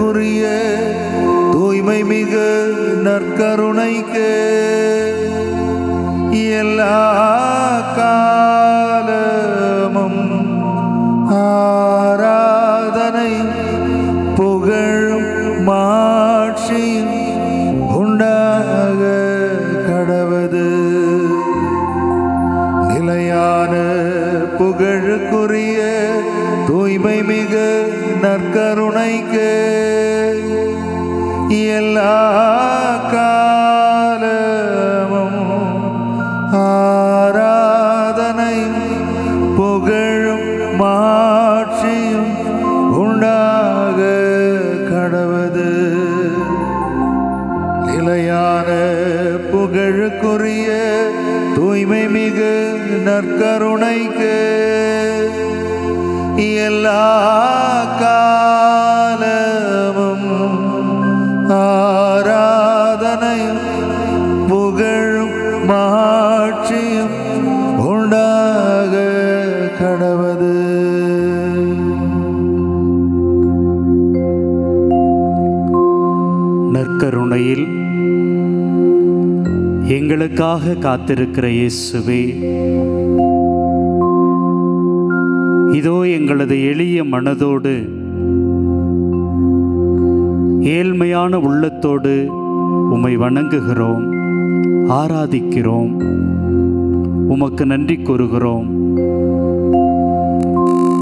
புகழுக்குரிய தூய்மை மிகு நற்கருணைக்கு எல்லா காலமும் ஆராதனை புகழும் மாட்சியும் உண்டாக கடவது. நிலையான புகழுக்குரிய தூய்மை மிகு நற்கருணைக்கு எல்லா காலமும் ஆராதனை புகழும் மாட்சியும் உண்டாக கடவது. நிலையான புகழுக்குரிய தூய்மை மிகு நற்கருணைக்கு எல்லா காலமும் ஆராதனை புகழும் மாட்சியும் உண்டாக கடவது. நற்கருணையில் எங்களுக்காக காத்திருக்கிற இயேசுவே, இதோ எங்களது எளிய மனதோடு ஏழ்மையான உள்ளத்தோடு உம்மை வணங்குகிறோம், ஆராதிக்கிறோம், உமக்கு நன்றி கூறுகிறோம்.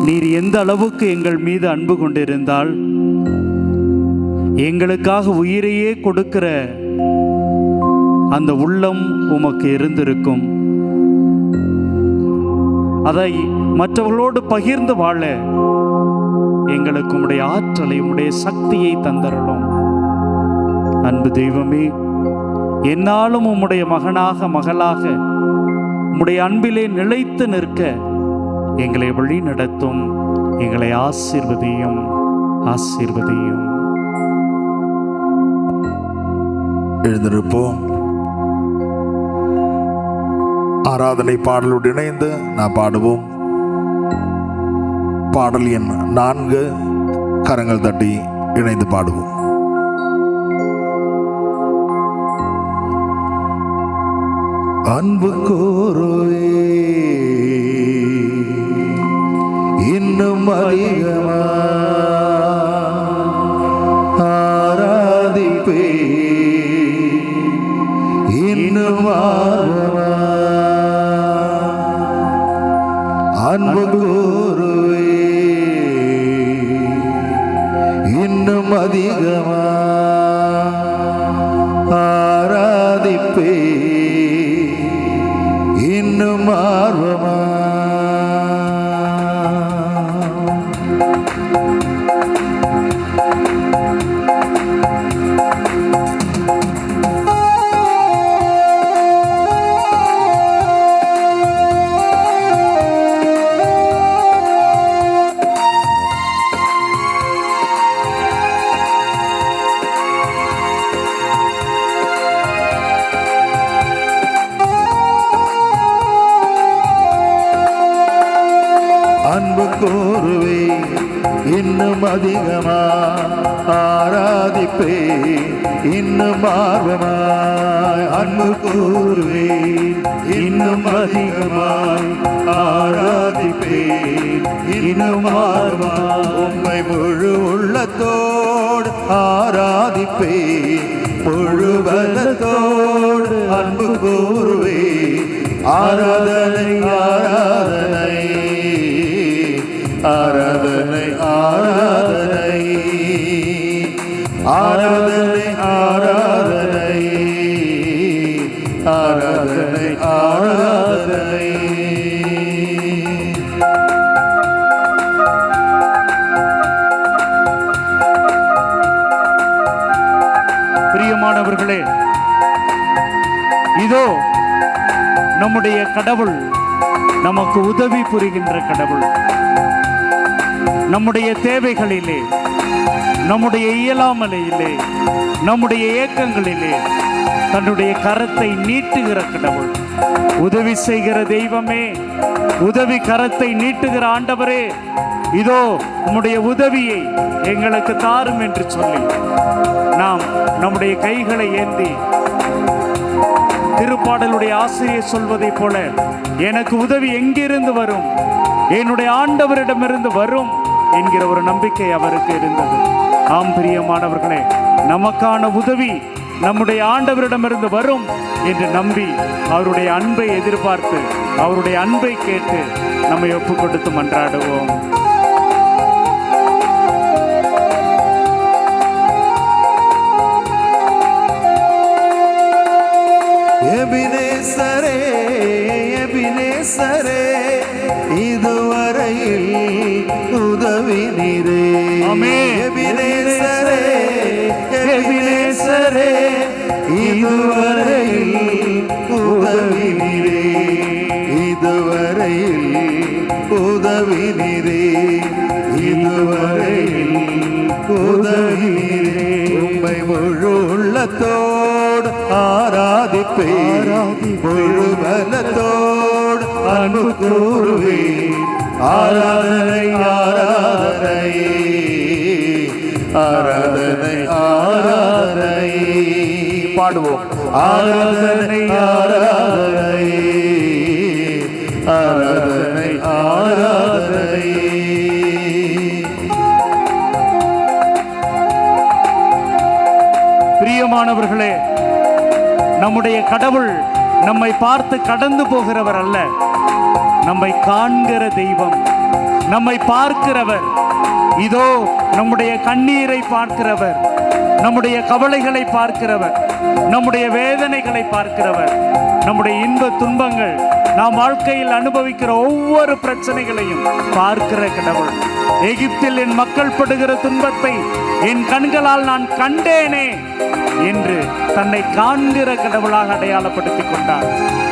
நீர் எந்த அளவுக்கு எங்கள் மீது அன்பு கொண்டிருந்தால் எங்களுக்காக உயிரையே கொடுக்கிற அந்த உள்ளம் உமக்கு இருந்திருக்கும். அதை மற்றவர்களோடு பகிர்ந்து வாழ எங்களுக்கு உம்முடைய ஆற்றலை, உம்முடைய சக்தியை தந்தரணும். அன்பு தெய்வமே, என்னாலும் உம்முடைய மகனாக மகளாக உம்முடைய அன்பிலே நிலைத்து நிற்க எங்களை வழி நடத்தும். எங்களை ஆசீர்வதியும், ஆசீர்வதியும். எழுந்திருப்போம். ஆராதனை பாடலோடு இணைந்து நாம் பாடுவோம். பாடல் எண் 4, கரங்கள் தட்டி இணைந்து பாடுவோம். அன்பு கூறுவே இன்னும் அதிகமா ஆராதிப்பே இன்னும் ஆர்வமா. அன்பு கூறுவே இன்னும் அதிகமா ஆராதிப்பே இன்னும் ஆர்வமா. அன்பு கூறுவே இன்னும் அதிகமா ஆராதிப்பே இன்னும் ஆர்வமாய். அன்பு கூறுவே இன்னும் அதிகமாய் ஆராதிப்பே இன்னும் ஆர்வமாய். உம்மை முழு உள்ளத்தோடு ஆராதிப்பே முழு பலத்தோடு அன்பு கூறுவே. ஆராதனை ஆராதனை ஆராதனை ஆராதனை ஆராதனை ஆராதனை ஆராதனை ஆராதனை. பிரியமானவர்களே, இதோ நம்முடைய கடவுள் நமக்கு உதவி புரிகின்ற கடவுள். நம்முடைய தேவைகளிலே, நம்முடைய இயலாமலையிலே, நம்முடைய ஏக்கங்களிலே தன்னுடைய கரத்தை நீட்டுகிற கடவுள். உதவி செய்கிற தெய்வமே, உதவி கரத்தை நீட்டுகிற ஆண்டவரே, இதோ உம்முடைய உதவியை எங்களுக்கு தாரும் என்று சொல்லி நாம் நம்முடைய கைகளை ஏந்தி திருப்பாடலுடைய ஆசிரியர் சொல்வதைப் போல எனக்கு உதவி எங்கிருந்து வரும், என்னுடைய ஆண்டவரிடமிருந்து வரும் என்கிற ஒரு நம்பிக்கை அவருக்கு இருந்தது. ஆம் பிரியமானவர்களே, நமக்கான உதவி நம்முடைய ஆண்டவரிடமிருந்து வரும் என்று நம்பி அவருடைய அன்பை எதிர்பார்த்து அவருடைய அன்பை கேட்டு நம்மை ஒப்பு கொடுத்து மன்றாடுவோம். எபினேசரே, எபினேசரே, இதுவரையில் உதவி நீரே. எபினேசரே, எபினேசரே, இதுவரையில் உதவி நீரே. இதுவரையில் உதவி நீரே. இதுவரையில் உதவி நீரே. உம்மை முழு உள்ளத்தோடு ஆராதிப்பேன், முழு பலத்தோடு அன்பு கூறுவேன். ஆராதனை ஆராதனை ஆராதனை ஆராதனை பாடுவோம். ஆராதனை ஆராதனை ஆராதனை ஆராதனை. பிரியமானவர்களே, நம்முடைய கடவுள் நம்மை பார்த்து கடந்து போகிறவர் அல்ல, நம்மை காண்கிற தெய்வம், நம்மை பார்க்கிறவர். இதோ நம்முடைய கண்ணீரை பார்க்கிறவர், நம்முடைய கவலைகளை பார்க்கிறவர், நம்முடைய வேதனைகளை பார்க்கிறவர், நம்முடைய இன்ப துன்பங்கள், நாம் வாழ்க்கையில் அனுபவிக்கிற ஒவ்வொரு பிரச்சனைகளையும் பார்க்கிற கடவுள். எகிப்தில் என் மக்கள் படுகிற துன்பத்தை என் கண்களால் நான் கண்டேனே என்று தன்னை காண்கிற கடவுளாக அடையாளப்படுத்திக் கொண்டார்.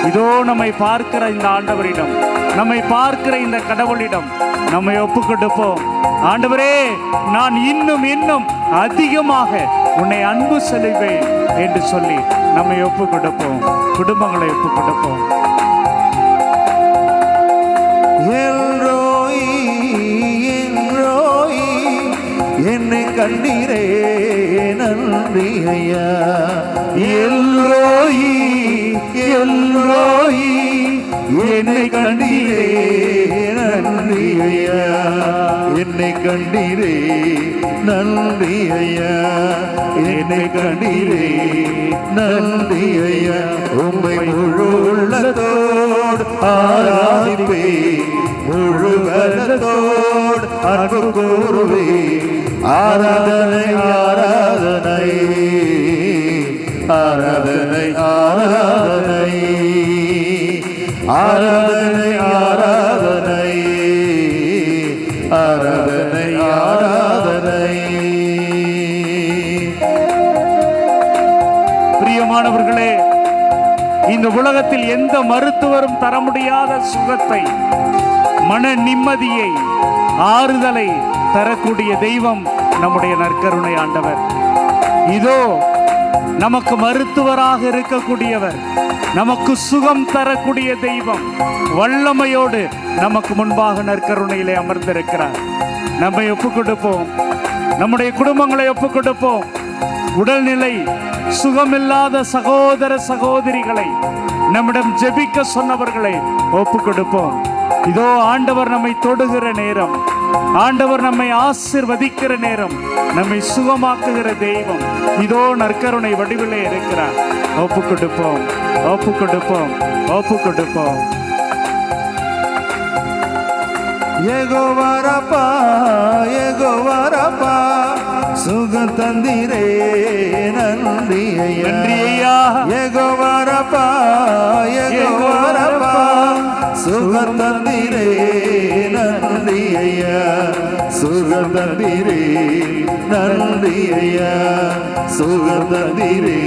இதோ நம்மை பார்க்கிற இந்த ஆண்டவரிடம், நம்மை பார்க்கிற இந்த கடவுளிடம் நம்மை ஒப்புக் கொடுப்போம். ஆண்டவரே, நான் இன்னும் இன்னும் அதிகமாக உன்னை அன்பு செலுவேன் என்று சொல்லி நம்மை ஒப்புக் கொடுப்போம். குடும்பங்களை ஒப்புக் கொடுப்போம். என்னை கண்டீரே நன்றி ஐயா. எல்ரோயி எல்ரோயி, என்னை கண்டீரே நன்றி ஐயா. என்னை கண்டீரே நன்றி ஐயா. என்னை கண்டீரே நன்றி ஐயா. உம்மை முழு உள்ளத்தோடு ஆராதிப்பேன், முழு பலத்தோடு அன்பு கூறுவேன். ஆராதனை ஆராதனை ஆராதனை ஆராதனை ஆராதனை ஆராதனை ஆராதனை ஆராதனை. பிரியமானவர்களே, இந்த உலகத்தில் எந்த மருத்துவரும் தர முடியாத சுகத்தை, மன நிம்மதியை, ஆறுதலை தரக்கூடிய தெய்வம் நம்முடைய நற்கருணை ஆண்டவர். இதோ நமக்கு மருத்துவராக இருக்கக்கூடியவர், நமக்கு சுகம் தரக்கூடிய தெய்வம் வல்லமையோடு நமக்கு முன்பாக நற்கருணையிலே அமர்ந்திருக்கிறார். நம்மை ஒப்புக் கொடுப்போம், நம்முடைய குடும்பங்களை ஒப்புக் கொடுப்போம். உடல்நிலை சுகமில்லாத சகோதர சகோதரிகளை, நம்மிடம் ஜெபிக்க சொன்னவர்களை ஒப்புக் கொடுப்போம். இதோ ஆண்டவர் நம்மை தொடுகிற நேரம், ஆண்டவர் நம்மை ஆசீர்வதிக்கிற நேரம், நம்மை சுகமாக்குகிற தெய்வம் இதோ நற்கருணை வடிவிலே இருக்கிறார். ஒப்பு கொடுப்போம், ஒப்பு கொடுப்போம், ஒப்பு கொடுப்போம். யெகோவா ரப்பா, யெகோவா ரப்பா, சுகம் தந்தீரே நன்றி ஐயா. நன்றி ஐயா. யெகோவா ரப்பா, யெகோவா ரப்பா, சுகம் தந்தீரே நன்றி ஐயா. சுகம் தந்தீரே நன்றி ஐயா. சுகம் தந்தீரே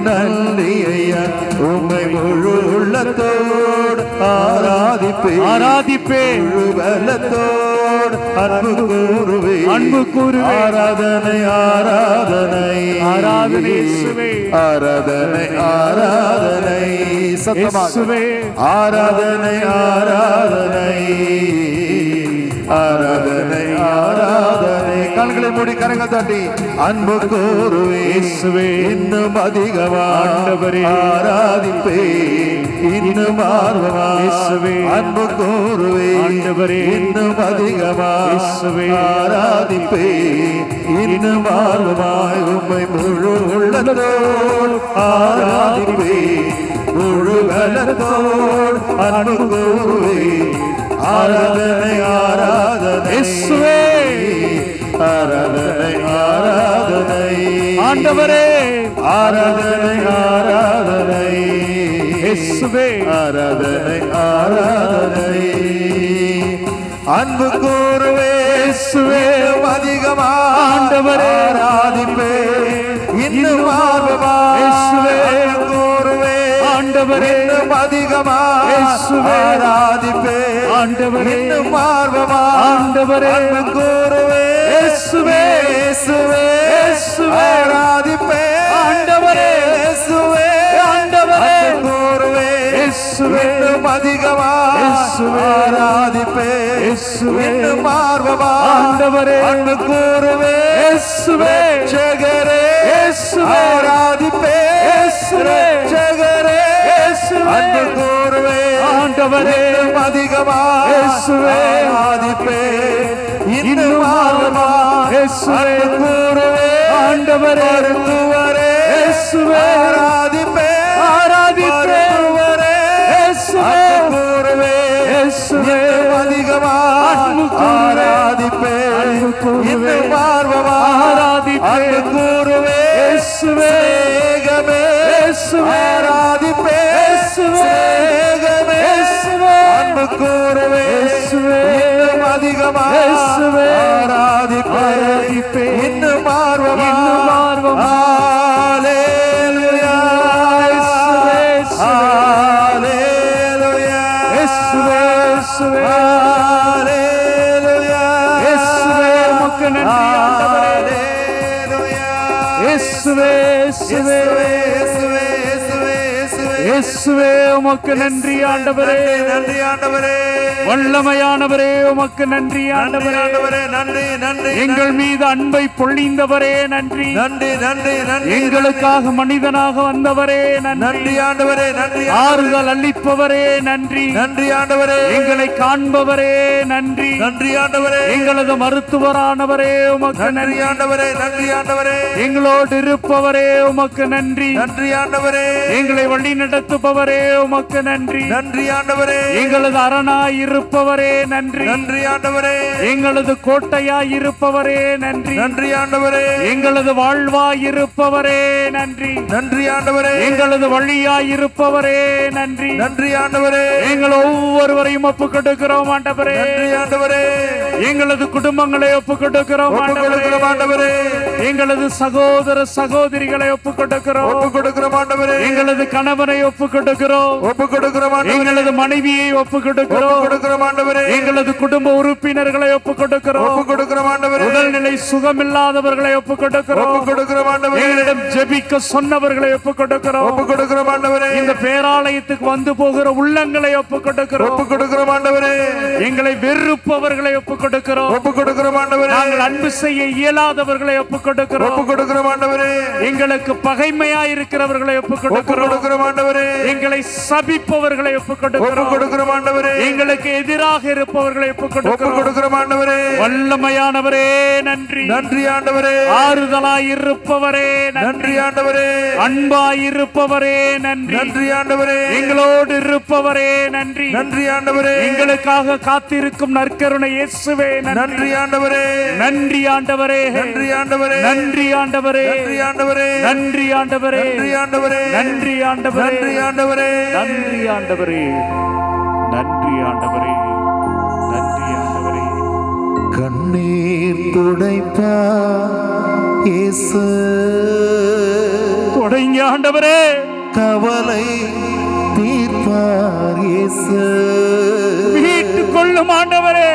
நன்றி ஐயா. உம்மை முழு உள்ளத்தோடு ஆராதிப்பேன், ஆராதிப்பேன், முழு பலத்தோடு அன்பு கூறுவேன், அன்பு கூறுவேன். ஆராதனை ஆராதனை ஆராதனை இயேசுவே, ஆராதனை ஆராதனை சத்தமாக இயேசுவே, ஆராதனை ஆராதனை ஆராதனை ஆராதனை. கண்களை மூடி கரங்கள் தட்டி அன்பு கூறுவே இயேசுவே இன்னும் அதிகமா ஆண்டவரே ஆராதிப்பே இன்னும் ஆர்வமா இயேசுவே அன்பு கூறுவே ஆண்டவரே இன்னும் அதிகமா இயேசுவே ஆராதிப்பே இன்னும் ஆர்வமாய் உம்மை முழு உள்ளத்தோடு ஆராதிப்பே முழு பலத்தோடு அன்பு கூறுவே ஆராதனை ஆராதனை இயேசுவே ஆராதனை ஆராதனை ஆண்டவரே ஆராதனை ஆராதனை இயேசுவே ஆராதனை ஆராதனை அன்பு கூறுவே இயேசுவே அதிகமா ஆண்டவரே ஆராதிப்பே இன்னும் ஆர்வமா இயேசுவே கூறுவே ஆண்டவரே இன்னும் அதிகமா இயேசுவே ஆராதிப்பே ஆண்டவரே இன்னும் ஆர்வமா ஆண்டவரே அன்பு கூறுவே இயேசுவே இயேசுவே இயேசுவே ஆராதிப்பே ஆண்டவரே இயேசுவே ஆண்டவரே அன்பு கூறுவே இயேசுவே இன்னும் அதிகமா இயேசுவே ஆராதிப்பே இயேசுவே இன்னும் ஆர்வமா ஆண்டவரே அன்பு கூறுவே இயேசுவே ரட்சகரே இயேசுவே ஆராதிப்பே இயேசுவே ரட்சகரே இயேசுவே அன்பு கூறுவே ஆண்டவரே இன்னும் அதிகமா இயேசுவே ஆராதிப்பே இன்னும் ஆர்வமா இயேசுவே அன்பு கூறுவே ஆண்டவரே மருத்துவரே இயேசுவே ஆராதிப்பே ஆராதிப்பே மருத்துவரே இயேசுவே அன்பு கூறுவே இயேசுவே இன்னும் அதிகமா அன்பு கூறுவே ஆராதிப்பே அன்பு கூறுவே இன்னும் ஆர்வமா ஆராதிப்பே அன்பு கூறுவே இயேசுவே சிநேகமே இயேசுவே ஆராதிப்பே இயேசுவே சிநேகமே இயேசுவே அன்பு கூறுவே இயேசுவே இன்னும் அதிகமா இயேசுவே ஆராதிப்பே ஆராதிப்பே இன்னும் ஆர்வமா இன்னும் ஆர்வமா ஹalleluya ஹalleluya இயேசுவே இயேசுவே ஹalleluya இயேசுவே உமக்கு நன்றி ஆண்டவரே ஹalleluya இயேசுவே இயேசுவே இயேசுவே இயேசுவே இயேசுவே இயேசுவே உமக்கு நன்றி ஆண்டவரே நன்றி ஆண்டவரே வல்லமையானவரே உமக்கு நன்றி நன்றி ஆண்டவரே ஆண்டவரே நன்றி நன்றி எங்கள் மீது அன்பை பொழிந்தவரே நன்றி நன்றி நன்றி நன்றி எங்களுக்காக மனிதனாக வந்தவரே நன்றி நன்றி ஆண்டவரே நன்றி ஆறுதல் அளிப்பவரே நன்றி நன்றி ஆண்டவரே எங்களை காண்பவரே நன்றி நன்றி ஆண்டவரே எங்களது மருத்துவரானவரே உமக்கு நன்றி நன்றி ஆண்டவரே நன்றி ஆண்டவரே எங்களோடு இருப்பவரே உமக்கு நன்றி நன்றி ஆண்டவரே எங்களை வழி நடத்துபவரே உமக்கு நன்றி நன்றி ஆண்டவரே எங்களது அரணாய் இருப்பவரே நன்றி நன்றி ஆண்டவரே எங்களது கோட்டையாய் இருப்பவரே நன்றி நன்றி ஆண்டவரே எங்களது வாழ்வாய் இருப்பவரே நன்றி நன்றி ஆண்டவரே எங்களது வழியாய் இருப்பவரே நன்றி நன்றி ஆண்டவரே எங்கள் ஒவ்வொருவரையும் ஒப்பு கொடுக்கிறோம் ஆண்டவரே நன்றி ஆண்டவரே எங்களது குடும்பங்களை ஒப்பு கொடுக்கிறோம் ஒப்பு கொடுக்கிறோம் ஆண்டவரே எங்களது சகோதர சகோதரிகளை ஒப்பு கொடுக்கிறோம் ஒப்பு கொடுக்கிறோம் ஆண்டவரே எங்களது கணவனை ஒப்பு கொடுக்கிறோம் ஒப்பு கொடுக்கிறோம் ஆண்டவரே எங்களது மனைவியை ஒப்பு ஒப்பு கொடுக்கிறோம் கொடுக்கிறோம் ஆண்டவரே எங்களது குடும்ப உறுப்பினர்களை ஒப்பு கொடுக்கிறோம் ஒப்பு கொடுக்கிறோம் ஆண்டவரே உடல்நிலை சுகமில்லாதவர்களை ஒப்பு கொடுக்கிறோம் ஒப்பு கொடுக்கிறோம் ஆண்டவரே எங்களிடம் ஜெபிக்க சொன்னவர்களை ஒப்பு கொடுக்கிறோம் ஒப்பு கொடுக்கிறோம் ஆண்டவரே இந்த பேராலயத்துக்கு வந்து போகிற உள்ளங்களை ஒப்பு கொடுக்கிறோம் ஒப்பு கொடுக்கிறோம் ஆண்டவரே எங்களை வெறுப்பவர்களை ஒப்பு கொடுக்கிறோம் ஒப்பு கொடுக்கிறோம் ஆண்டவரே நாங்கள் அன்பு செய்ய இயலாதவர்களை ஒப்பு கொடுக்கிறோம் ஒப்பு கொடுக்கிறோம் ஆண்டவரே எங்களுக்கு பகைமையா இருக்கிறவர்களை ஒப்பு ஒப்பு கொடுக்கிறோம் கொடுக்கிறோம் ஆண்டவரே எங்களை சபிப்பவர்களை ஒப்பு ஒப்பு கொடுக்கிறோம் கொடுக்கிறோம் ஆண்டவரே எங்களுக்கு எதிராக இருப்பவர்களை ஒப்பு ஒப்பு கொடுக்கிறோம் கொடுக்கிறோம் ஆண்டவரே வல்லமையானவரே நன்றி நன்றி ஆண்டவரே ஆறுதலாய் இருப்பவரே நன்றி நன்றி ஆண்டவரே அன்பாய் இருப்பவரே நன்றி நன்றி ஆண்டவரே எங்களோடு இருப்பவரே நன்றி நன்றி ஆண்டவரே எங்களுக்காக காத்திருக்கும் நற்கருணை இயேசுவே நன்றி நன்றி ஆண்டவரே நன்றி ஆண்டவரே நன்றி ஆண்டவரே நன்றி ஆண்டவரே நன்றி ஆண்டவரே நன்றி ஆண்டவரே நன்றி ஆண்டவரே நன்றி ஆண்டவரே நன்றி ஆண்டவரே நன்றி ஆண்டவரே நன்றி ஆண்டவரே நன்றி ஆண்டவரே கண்ணீர் துடைப்பா இயேசு தொடங்க ஆண்டவரே கவலை தீர்ப்பார் இயேசு மீட்டுக் கொள்ளும் ஆண்டவரே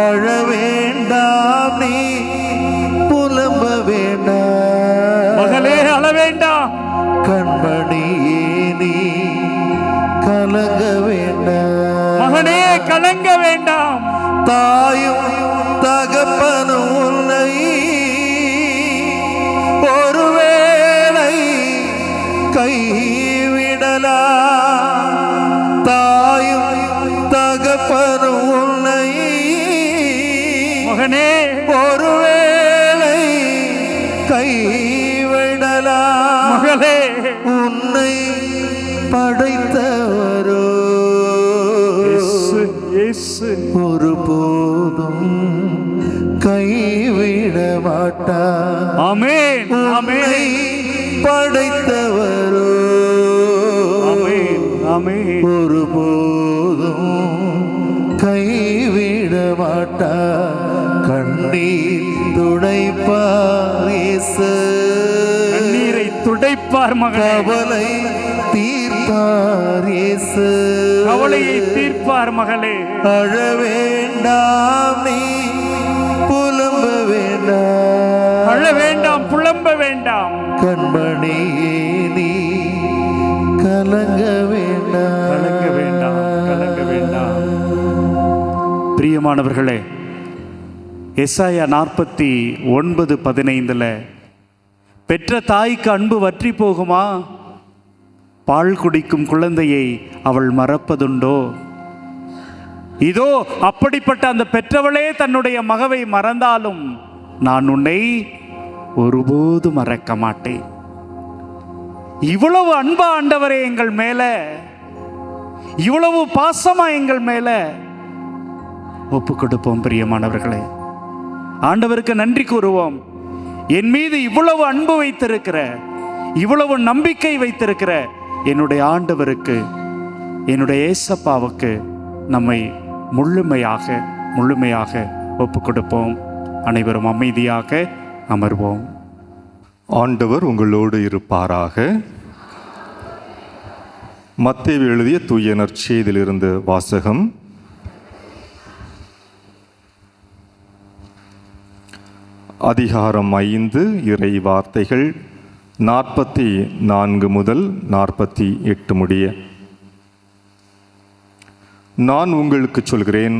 அழ வேண்டாம் நீ புலம்ப வேண்டாம் மகளே அழ வேண்டாம் கண்மணியே நீ கலங்க வேண்டாம் மகனே கலங்க வேண்டாம் தாயும் தகப்பனும் உன்னை ஒருவேளை கைவிடலாம். தாயும் தகப்பனும் உன்னை மகனே ஒருவேளை கைவிடலாம். மகளே, உன்னை படைத்தவரோ இயேசு, இயேசு ஒருபோதும் கைவிட மாட்டார். ஆமென், ஆமென், படைத்தவரோ ஆமென், ஆமென். ஒருபோதும் கைவிட மாட்டார். கண்ணீர் துடைப்பார் இயேசு. கண்ணீரை துடைப்பார் மகனே. கவலை தீர்ப்பார் இயேசு. கவலையை தீர்ப்பார் மகளே. அழ வேண்டாம் நீ, புலம்ப வேண்டாம். அழ வேண்டாம், புலம்ப வேண்டாம். கண்மணியே நீ கலங்க வேண்டாம். கலங்க வேண்டாம், கலங்க வேண்டாம். பிரியமானவர்களே, எசாயா 49:15 பெற்ற தாய்க்கு அன்பு வற்றி போகுமா? பால் குடிக்கும் குழந்தையை அவள் மறப்பதுண்டோ? இதோ அப்படிப்பட்ட அந்த பெற்றவளே தன்னுடைய மகவை மறந்தாலும் நான் உன்னை ஒருபோது மறக்க மாட்டேன். இவ்வளவு அன்பா ஆண்டவரே எங்கள் மேல, இவ்வளவு பாசமா எங்கள் மேல ஒப்பு கொடுப்போம். பிரியமானவர்களே, ஆண்டவருக்கு நன்றி கூறுவோம். என் மீது இவ்வளவு அன்பு வைத்திருக்கிற, இவ்வளவு நம்பிக்கை வைத்திருக்கிற என்னுடைய ஆண்டவருக்கு, என்னுடைய ஏசப்பாவுக்கு நம்மை முழுமையாக ஒப்பு கொடுப்போம். அனைவரும் அமைதியாக அமர்வோம். ஆண்டவர் உங்களோடு இருப்பாராக. மத்தேயு எழுதிய தூய நற்செய்தியிலிருந்து வாசகம். அதிகாரம் 5, இறை வார்த்தைகள் 44 முதல் 48 முடிய. நான் உங்களுக்கு சொல்கிறேன்,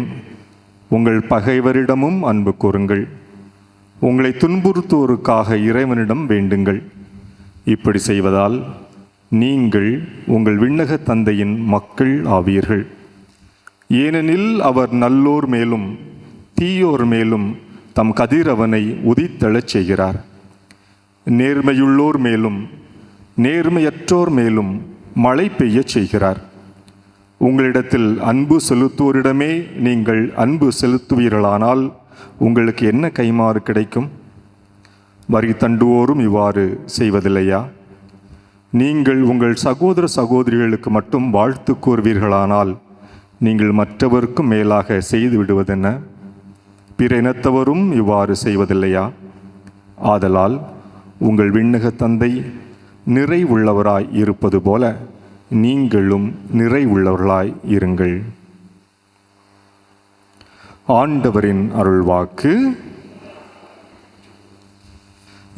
உங்கள் பகைவரிடமும் அன்பு கூறுங்கள், உங்களை துன்புறுத்துவோருக்காக இறைவனிடம் வேண்டுங்கள். இப்படி செய்வதால் நீங்கள் உங்கள் விண்ணக தந்தையின் மக்கள் ஆவீர்கள். ஏனெனில் அவர் நல்லோர் மேலும் தீயோர் மேலும் தம் கதிரவனை உதித்தெழச் செய்கிறார். நேர்மையுள்ளோர் மேலும் நேர்மையற்றோர் மேலும் மழை பெய்யச் செய்கிறார். உங்களிடத்தில் அன்பு செலுத்துவோரிடமே நீங்கள் அன்பு செலுத்துவீர்களானால் உங்களுக்கு என்ன கைமாறு கிடைக்கும்? வரி தண்டுவோரும் இவ்வாறு செய்வதில்லையா? நீங்கள் உங்கள் சகோதர சகோதரிகளுக்கு மட்டும் வாழ்த்து கூறுவீர்களானால் நீங்கள் மற்றவருக்கும் மேலாக செய்து விடுவதென்ன? பிற இனத்தவரும் இவ்வாறு செய்வதில்லையா? ஆதலால் உங்கள் விண்ணக தந்தை நிறைவுள்ளவராய் இருப்பது போல நீங்களும் நிறைவுள்ளவர்களாய் இருங்கள். ஆண்டவரின் அருள்வாக்கு.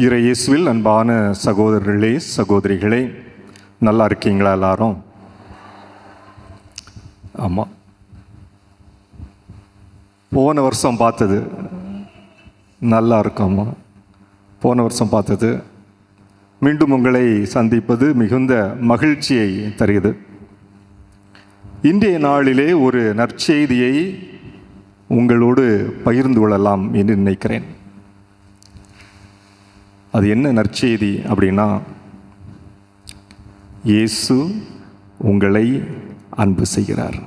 இறை இயேசுவில் அன்பான சகோதரர்களே, சகோதரிகளே, நல்லா இருக்கீங்களா எல்லாரும்? ஆமாம், போன வருஷம் பார்த்தது நல்லா இருக்கோம்மா. போன வருஷம் பார்த்தது மீண்டும் உங்களை சந்திப்பது மிகுந்த மகிழ்ச்சியை தருகிறது. இன்றைய நாளிலே ஒரு நற்செய்தியை உங்களோடு பகிர்ந்து கொள்ளலாம் என்று நினைக்கிறேன். அது என்ன நற்செய்தி அப்படின்னா, இயேசு உங்களை அன்பு செய்கிறார்.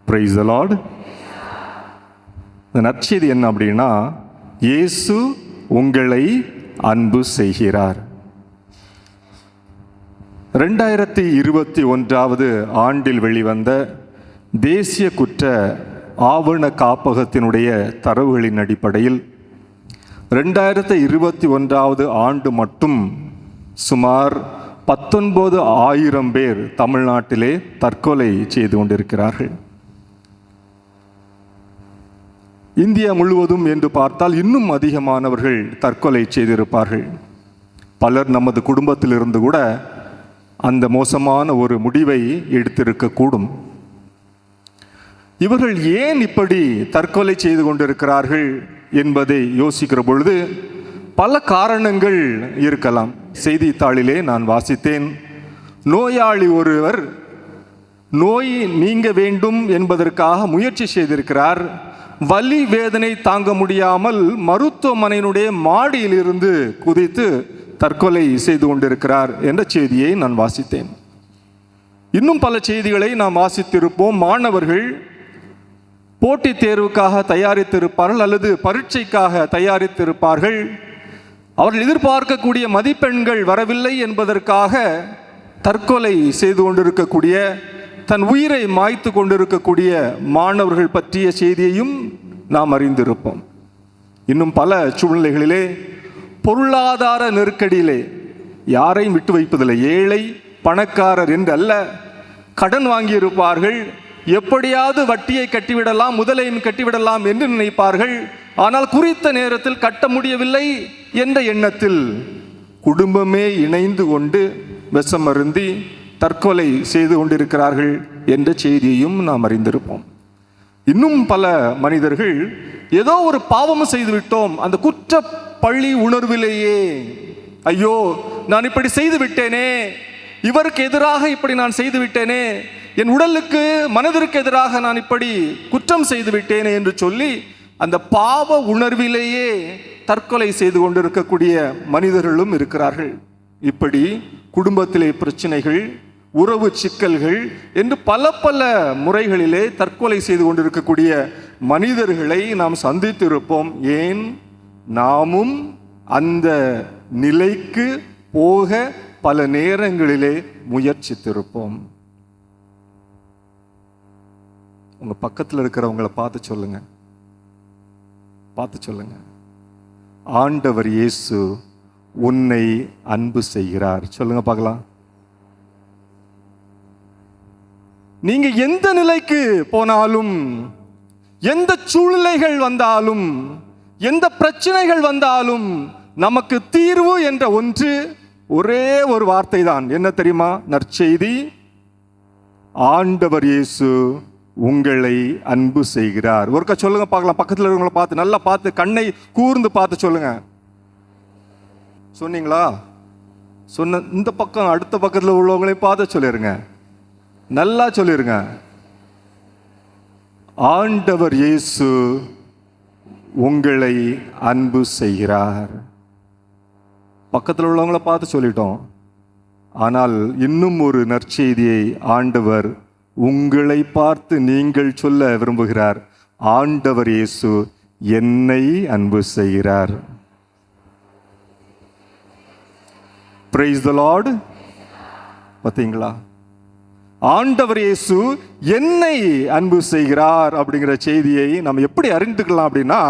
Praise the Lord. இந்த நற்செய்தி என்ன அப்படின்னா, இயேசு உங்களை அன்பு செய்கிறார். 2021 ஆண்டில் வெளிவந்த தேசிய குற்ற ஆவண காப்பகத்தினுடைய தரவுகளின் அடிப்படையில் 2021 ஆண்டு மட்டும் சுமார் 19,000 பேர் தமிழ்நாட்டிலே தற்கொலை செய்து கொண்டிருக்கிறார்கள். இந்தியா முழுவதும் என்று பார்த்தால் இன்னும் அதிகமானவர்கள் தற்கொலை செய்திருப்பார்கள். பலர் நமது குடும்பத்திலிருந்து கூட அந்த மோசமான ஒரு முடிவை எடுத்திருக்கக்கூடும். இவர்கள் ஏன் இப்படி தற்கொலை செய்து கொண்டிருக்கிறார்கள் என்பதை யோசிக்கிற பொழுது பல காரணங்கள் இருக்கலாம். செய்தித்தாளிலே நான் வாசித்தேன், நோயாளி ஒருவர் நோய் நீங்க வேண்டும் என்பதற்காக முயற்சி செய்திருக்கிறார். வலி வேதனை தாங்க முடியாமல் மருத்துவமனையினுடைய மாடியிலிருந்து குதித்து தற்கொலை செய்து கொண்டிருக்கிறார் என்ற செய்தியை நான் வாசித்தேன். இன்னும் பல செய்திகளை நாம் வாசித்திருப்போம். மாணவர்கள் போட்டித் தேர்வுக்காக தயாரித்திருப்பார்கள் அல்லது பரீட்சைக்காக தயாரித்திருப்பார்கள். அவர்கள் எதிர்பார்க்கக்கூடிய மதிப்பெண்கள் வரவில்லை என்பதற்காக தற்கொலை செய்து கொண்டிருக்கக்கூடிய, தன் உயிரை மாய்த்து கொண்டிருக்கக்கூடிய மாணவர்கள் பற்றிய செய்தியையும் நாம் அறிந்திருப்போம். இன்னும் பல சூழ்நிலைகளிலே பொருளாதார நெருக்கடியிலே யாரையும் விட்டு வைப்பதில்லை. ஏழை பணக்காரர் என்று அல்ல, கடன் வாங்கியிருப்பார்கள். எப்படியாவது வட்டியை கட்டிவிடலாம், முதலையும் கட்டிவிடலாம் என்று நினைப்பார்கள். ஆனால் குறித்த நேரத்தில் கட்ட முடியவில்லை என்ற எண்ணத்தில் குடும்பமே இணைந்து கொண்டு விஷமருந்தி தற்கொலை செய்து கொண்டிருக்கிறார்கள் என்ற செய்தியையும் நாம் அறிந்திருப்போம். இன்னும் பல மனிதர்கள் ஏதோ ஒரு பாவம் செய்து விட்டோம், அந்த குற்ற பழி உணர்விலேயே, ஐயோ நான் இப்படி செய்து விட்டேனே, இவருக்கு எதிராக இப்படி நான் செய்து விட்டேனே, என் உடலுக்கு மனதிற்கு எதிராக நான் இப்படி குற்றம் செய்து விட்டேனே என்று சொல்லி அந்த பாவ உணர்விலேயே தற்கொலை செய்து கொண்டிருக்கக்கூடிய மனிதர்களும் இருக்கிறார்கள். இப்படி குடும்பத்திலே பிரச்சனைகள், உறவு சிக்கல்கள் என்று பல பல முறைகளிலே தற்கொலை செய்து கொண்டிருக்கக்கூடிய மனிதர்களை நாம் சந்தித்திருப்போம். ஏன் நாமும் அந்த நிலைக்கு போக பல நேரங்களிலே முயற்சித்திருப்போம். உங்க பக்கத்தில் இருக்கிறவங்களை பார்த்து சொல்லுங்க, ஆண்டவர் இயேசு உன்னை அன்பு செய்கிறார். சொல்லுங்க பார்க்கலாம். நீங்க எந்த நிலைக்கு போனாலும், எந்த சூழ்நிலைகள் வந்தாலும், எந்த பிரச்சனைகள் வந்தாலும் நமக்கு தீர்வு என்ற ஒரே ஒரு வார்த்தை தான். என்ன தெரியுமா? நற்செய்தி, ஆண்டவர் இயேசு உங்களை அன்பு செய்கிறார். ஒருக்கா சொல்லுங்க பார்க்கலாம். பக்கத்தில் இருக்கிறவங்களை பார்த்து, நல்லா பார்த்து, கண்ணை கூர்ந்து பார்த்து சொல்லுங்க. சொன்னீங்களா? சொன்ன இந்த பக்கம் அடுத்த பக்கத்தில் உள்ளவங்களையும் பார்த்து சொல்லிருங்க, நல்லா சொல்லிருங்க. ஆண்டவர் இயேசு உங்களை அன்பு செய்கிறார். பக்கத்தில் உள்ளவங்களை பார்த்து சொல்லிட்டோம். ஆனால் இன்னும் ஒரு நற்செய்தியை ஆண்டவர் உங்களை பார்த்து நீங்கள் சொல்ல விரும்புகிறார். ஆண்டவர் இயேசு என்னை அன்பு செய்கிறார். Praise the Lord. பார்த்தீங்களா? ஆண்டவர் இயேசு என்னை அன்பு செய்கிறார் அப்படிங்கிற செய்தியை நாம் எப்படி அறிந்துக்கலாம் அப்படின்னா,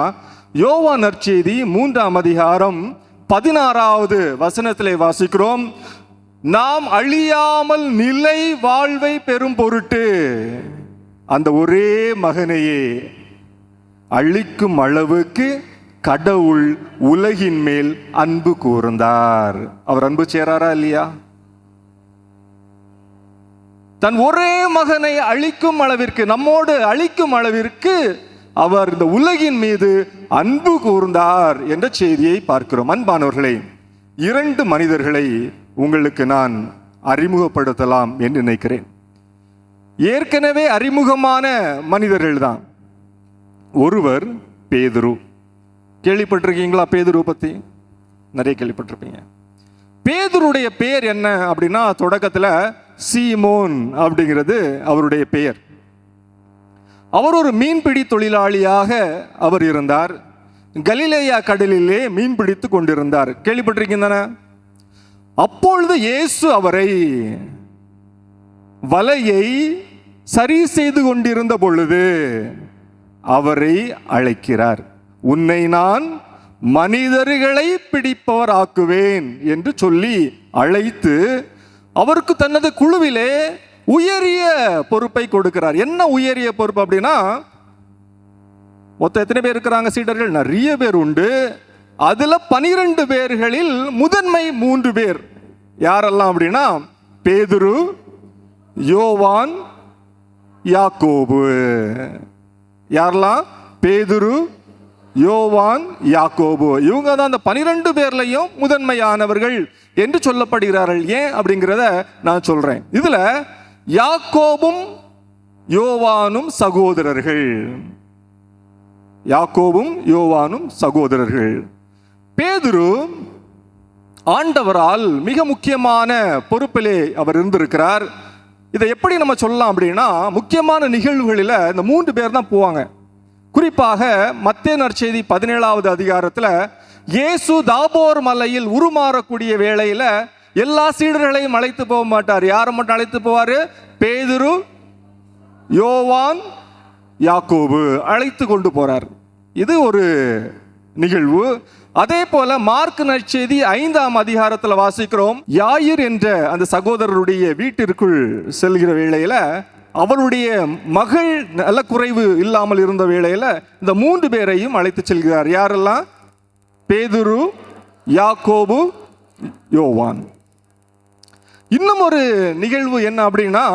யோவான் நற்செய்தி 3ஆம் அதிகாரம் 16வது வசனத்திலே வாசிக்கிறோம். நாம் அழியாமல் நிலை வாழ்வை பெறும் பொருட்டு அந்த ஒரே மகனையே அழிக்கும் அளவுக்கு கடவுள் உலகின் மேல் அன்பு கூர்ந்தார். அவர் அன்பு சேராரா இல்லையா? தன் ஒரே மகனை அழிக்கும் அளவிற்கு, நம்மோடு அழிக்கும் அளவிற்கு அவர் இந்த உலகின் மீது அன்பு கூர்ந்தார் என்ற செய்தியை பார்க்கிறோம். அன்பானவர்களே, 2 மனிதர்களை உங்களுக்கு நான் அறிமுகப்படுத்தலாம் என்று நினைக்கிறேன். ஏற்கனவே அறிமுகமான மனிதர்கள் தான். ஒருவர் பேதுரு. கேள்விப்பட்டிருக்கீங்களா? பேதுரு பத்தி நிறைய கேள்விப்பட்டிருப்பீங்க. பேதுருடைய பெயர் என்ன அப்படின்னா, தொடக்கத்தில் சீமோன் அப்படிங்கிறது அவருடைய பெயர். அவர் ஒரு மீன்பிடி தொழிலாளியாக அவர் இருந்தார். கலிலேயா கடலிலே மீன் பிடித்து கொண்டிருந்தார். கேள்விப்பட்டிருக்கீங்க. அப்பொழுது இயேசு அவரை வலையை சரி செய்து கொண்டிருந்த பொழுது அவரை அழைக்கிறார். உன்னை நான் மனிதர்களை பிடிப்பவர் ஆக்குவேன் என்று சொல்லி அழைத்து அவருக்கு தனது குழுவிலே உயரிய பொறுப்பை கொடுக்கிறார். என்ன உயரிய பொறுப்பு அப்படின்னா, மொத்தம் எத்தனை பேர் இருக்கிறாங்க சீடர்கள்? நிறைய பேர் உண்டு. அதுல 12 பேர்களில் முதன்மை 3 பேர் யாரெல்லாம் அப்படின்னா, பேதுரு, யோவான், யாக்கோபு. யாரெல்லாம்? பேதுரு, யோவான், யாக்கோபு. இவங்க தான் அந்த 12 பேர்லையும் முதன்மையானவர்கள் என்று சொல்லப்படுகிறார்கள். ஏன் அப்படிங்கிறத நான் சொல்றேன். இதுல யாக்கோபும் யோவானும் சகோதரர்கள். யாக்கோபும் யோவானும் சகோதரர்கள். பேதுரு ஆண்டவரால் மிக முக்கியமான பொறுப்பிலே அவர் இருந்திருக்கிறார். இதை எப்படி நம்ம சொல்லலாம் அப்படின்னா, முக்கியமான நிகழ்வுகளில் இந்த 3 பேர் தான் போவாங்க. குறிப்பாக மத்தேயு நற்செய்தி 17வது அதிகாரத்தில் இயேசு தாபோர் மலையில் உருமாறக்கூடிய வேளையில் எல்லா சீடர்களையும் அழைத்து போக மாட்டார். யாரை மட்டும் அழைத்து போவார்? பேதுரு, யோவான், யாக்கோபு அழைத்து கொண்டு போறார். இது ஒரு நிகழ்வு. அதே போல மார்க் நற்செய்தி 5ஆம் அதிகாரத்தில் வாசிக்கிறோம், யாயிர் என்ற அந்த சகோதரருடைய வீட்டிற்குள் செல்கிற வேளையில அவருடைய மகள் நல்ல குறைவு இல்லாமல் இருந்த வேளையில இந்த 3 பேரையும் அழைத்து செல்கிறார். யாரெல்லாம்? பேதுரு, யாக்கோபு, யோவான். இன்னும் ஒரு நிகழ்வு என்ன அப்படின்னா,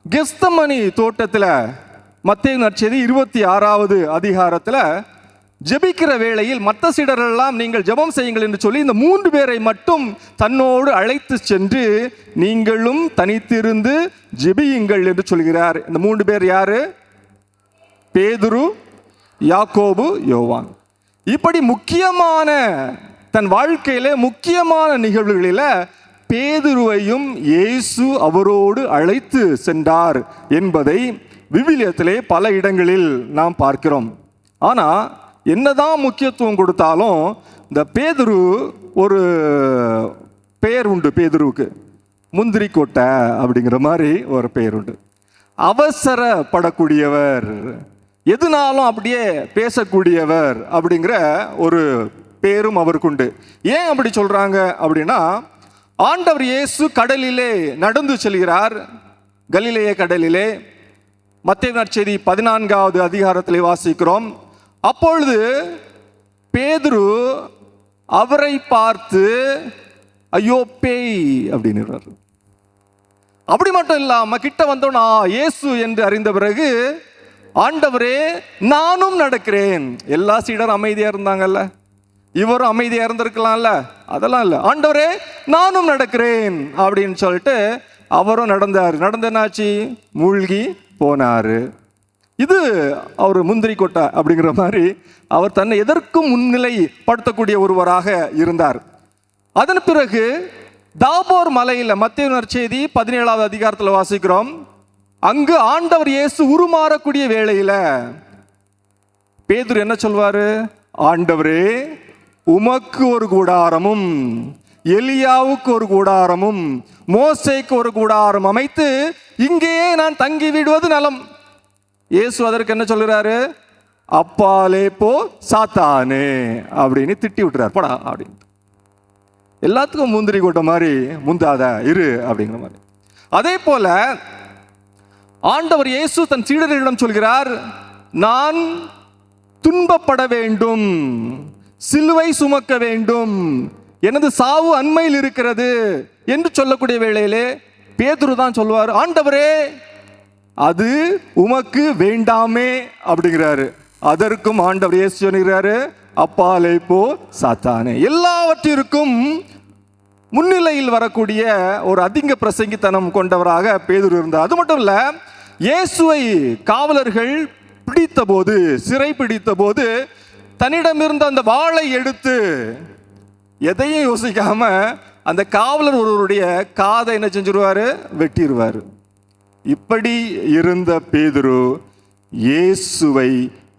கெத்செமனி தோட்டத்தில் மத்தேயு நற்செய்தி 26வது அதிகாரத்தில் ஜெபிக்கிற வேளையில் மற்ற சீடரெல்லாம் நீங்கள் ஜெபம் செய்யுங்கள் என்று சொல்லி இந்த 3 பேரை மட்டும் தன்னோடு அழைத்து சென்று நீங்களும் தனித்திருந்து ஜெபியுங்கள் என்று சொல்கிறார். இந்த 3 பேர் யாரு? பேதுரு, யாக்கோபு, யோவான். இப்படி முக்கியமான தன் வாழ்க்கையிலே முக்கியமான நிகழ்வுகளில் பேதுருவையும் இயேசு அவரோடு அழைத்து சென்றார் என்பதை விவிலியத்திலே பல இடங்களில் நாம் பார்க்கிறோம். ஆனால் என்னதான் முக்கியத்துவம் கொடுத்தாலும் இந்த பேதுரு ஒரு பெயர் உண்டு. பேதுருவுக்கு முந்திரி கொட்டை அப்படிங்கிற மாதிரி ஒரு பெயர் உண்டு. அவசரப்படக்கூடியவர், எதுனாலும் அப்படியே பேசக்கூடியவர் அப்படிங்கிற ஒரு பேரும் அவருக்கு உண்டு. ஏன் அப்படி சொல்றாங்க அப்படின்னா, ஆண்டவர் இயேசு கடலிலே நடந்து செல்கிறார். கலிலேய கடலிலே மத்தேயு நற்செய்தி 14வது அதிகாரத்திலே வாசிக்கிறோம். அப்பொழுது பேதுரு அவரை பார்த்து ஐயோ பேய் அப்படின்னு. அப்படி மட்டும் இல்லாம கிட்ட வந்தோன்னா இயேசு என்று அறிந்த பிறகு, ஆண்டவரே நானும் நடக்கிறேன். எல்லா சீடரும் அமைதியா இருந்தாங்கல்ல, இவரும் அமைதியா இருந்திருக்கலாம்ல, அதெல்லாம் இல்லை. ஆண்டவரே நானும் நடக்கிறேன் அப்படின்னு சொல்லிட்டு அவரும் நடந்தார். நடந்தனாச்சு, மூழ்கி போனாரு. இது அவர் முந்திரி கொட்டை அப்படிங்கிற மாதிரி அவர் தன்னை எதற்கும் முன்னிலைப்படுத்தக்கூடிய ஒருவராக இருந்தார். அதன் பிறகு தாபோர் மலையில் மத்தேயு நற்செய்தி 17வது அதிகாரத்தில் வாசிக்கிறோம். அங்கு ஆண்டவர் இயேசு உருமாறக்கூடிய வேளையில பேதுரு என்ன சொல்வாரு? ஆண்டவரே உமக்கு ஒரு கூடாரமும் எலியாவுக்கு ஒரு கூடாரமும் மோசேக்கு ஒரு கூடாரம் அமைத்து இங்கேயே நான் தங்கி விடுவது நலம். இயேசு அதற்கு என்ன சொல்கிறாரு? அப்பாலே போ சாத்தானே அப்படின்னு திட்டி விட்டுறார். போடா அப்படின்னு. எல்லாத்துக்கும் முந்திரி கொட்டை மாதிரி முந்தாத இரு அப்படிங்கிற மாதிரி. அதே போல ஆண்டவர் இயேசு தன் சீடர்களிடம் சொல்கிறார், நான் துன்பப்பட வேண்டும், சிலுவை சுமக்க வேண்டும், எனது சாவு அண்மையில் இருக்கிறது என்று சொல்லக்கூடிய வேளையிலே பேதுரு தான் சொல்வார், ஆண்டவரே அது உமக்கு வேண்டாமே அப்படிங்கிறாரு. அதற்கும் ஆண்டவர் இயேசு சொல்கிறாரு, அப்பாலே போ சாத்தானே. எல்லாவற்றிற்கும் முன்னிலையில் வரக்கூடிய ஒரு அதிக பிரசங்கித்தனம் கொண்டவராக பேதுரு இருந்தார். அது மட்டும் இல்ல, இயேசுவை காவலர்கள் பிடித்த போது, சிறை பிடித்த போது தன்னிடமிருந்த அந்த வாளை எடுத்து எதையும் யோசிக்காம அந்த காவலர் ஒருவருடைய காதை என்ன செஞ்சிருவாரு? வெட்டிடுவார். இப்படி இருந்த பேதுரு இயேசுவை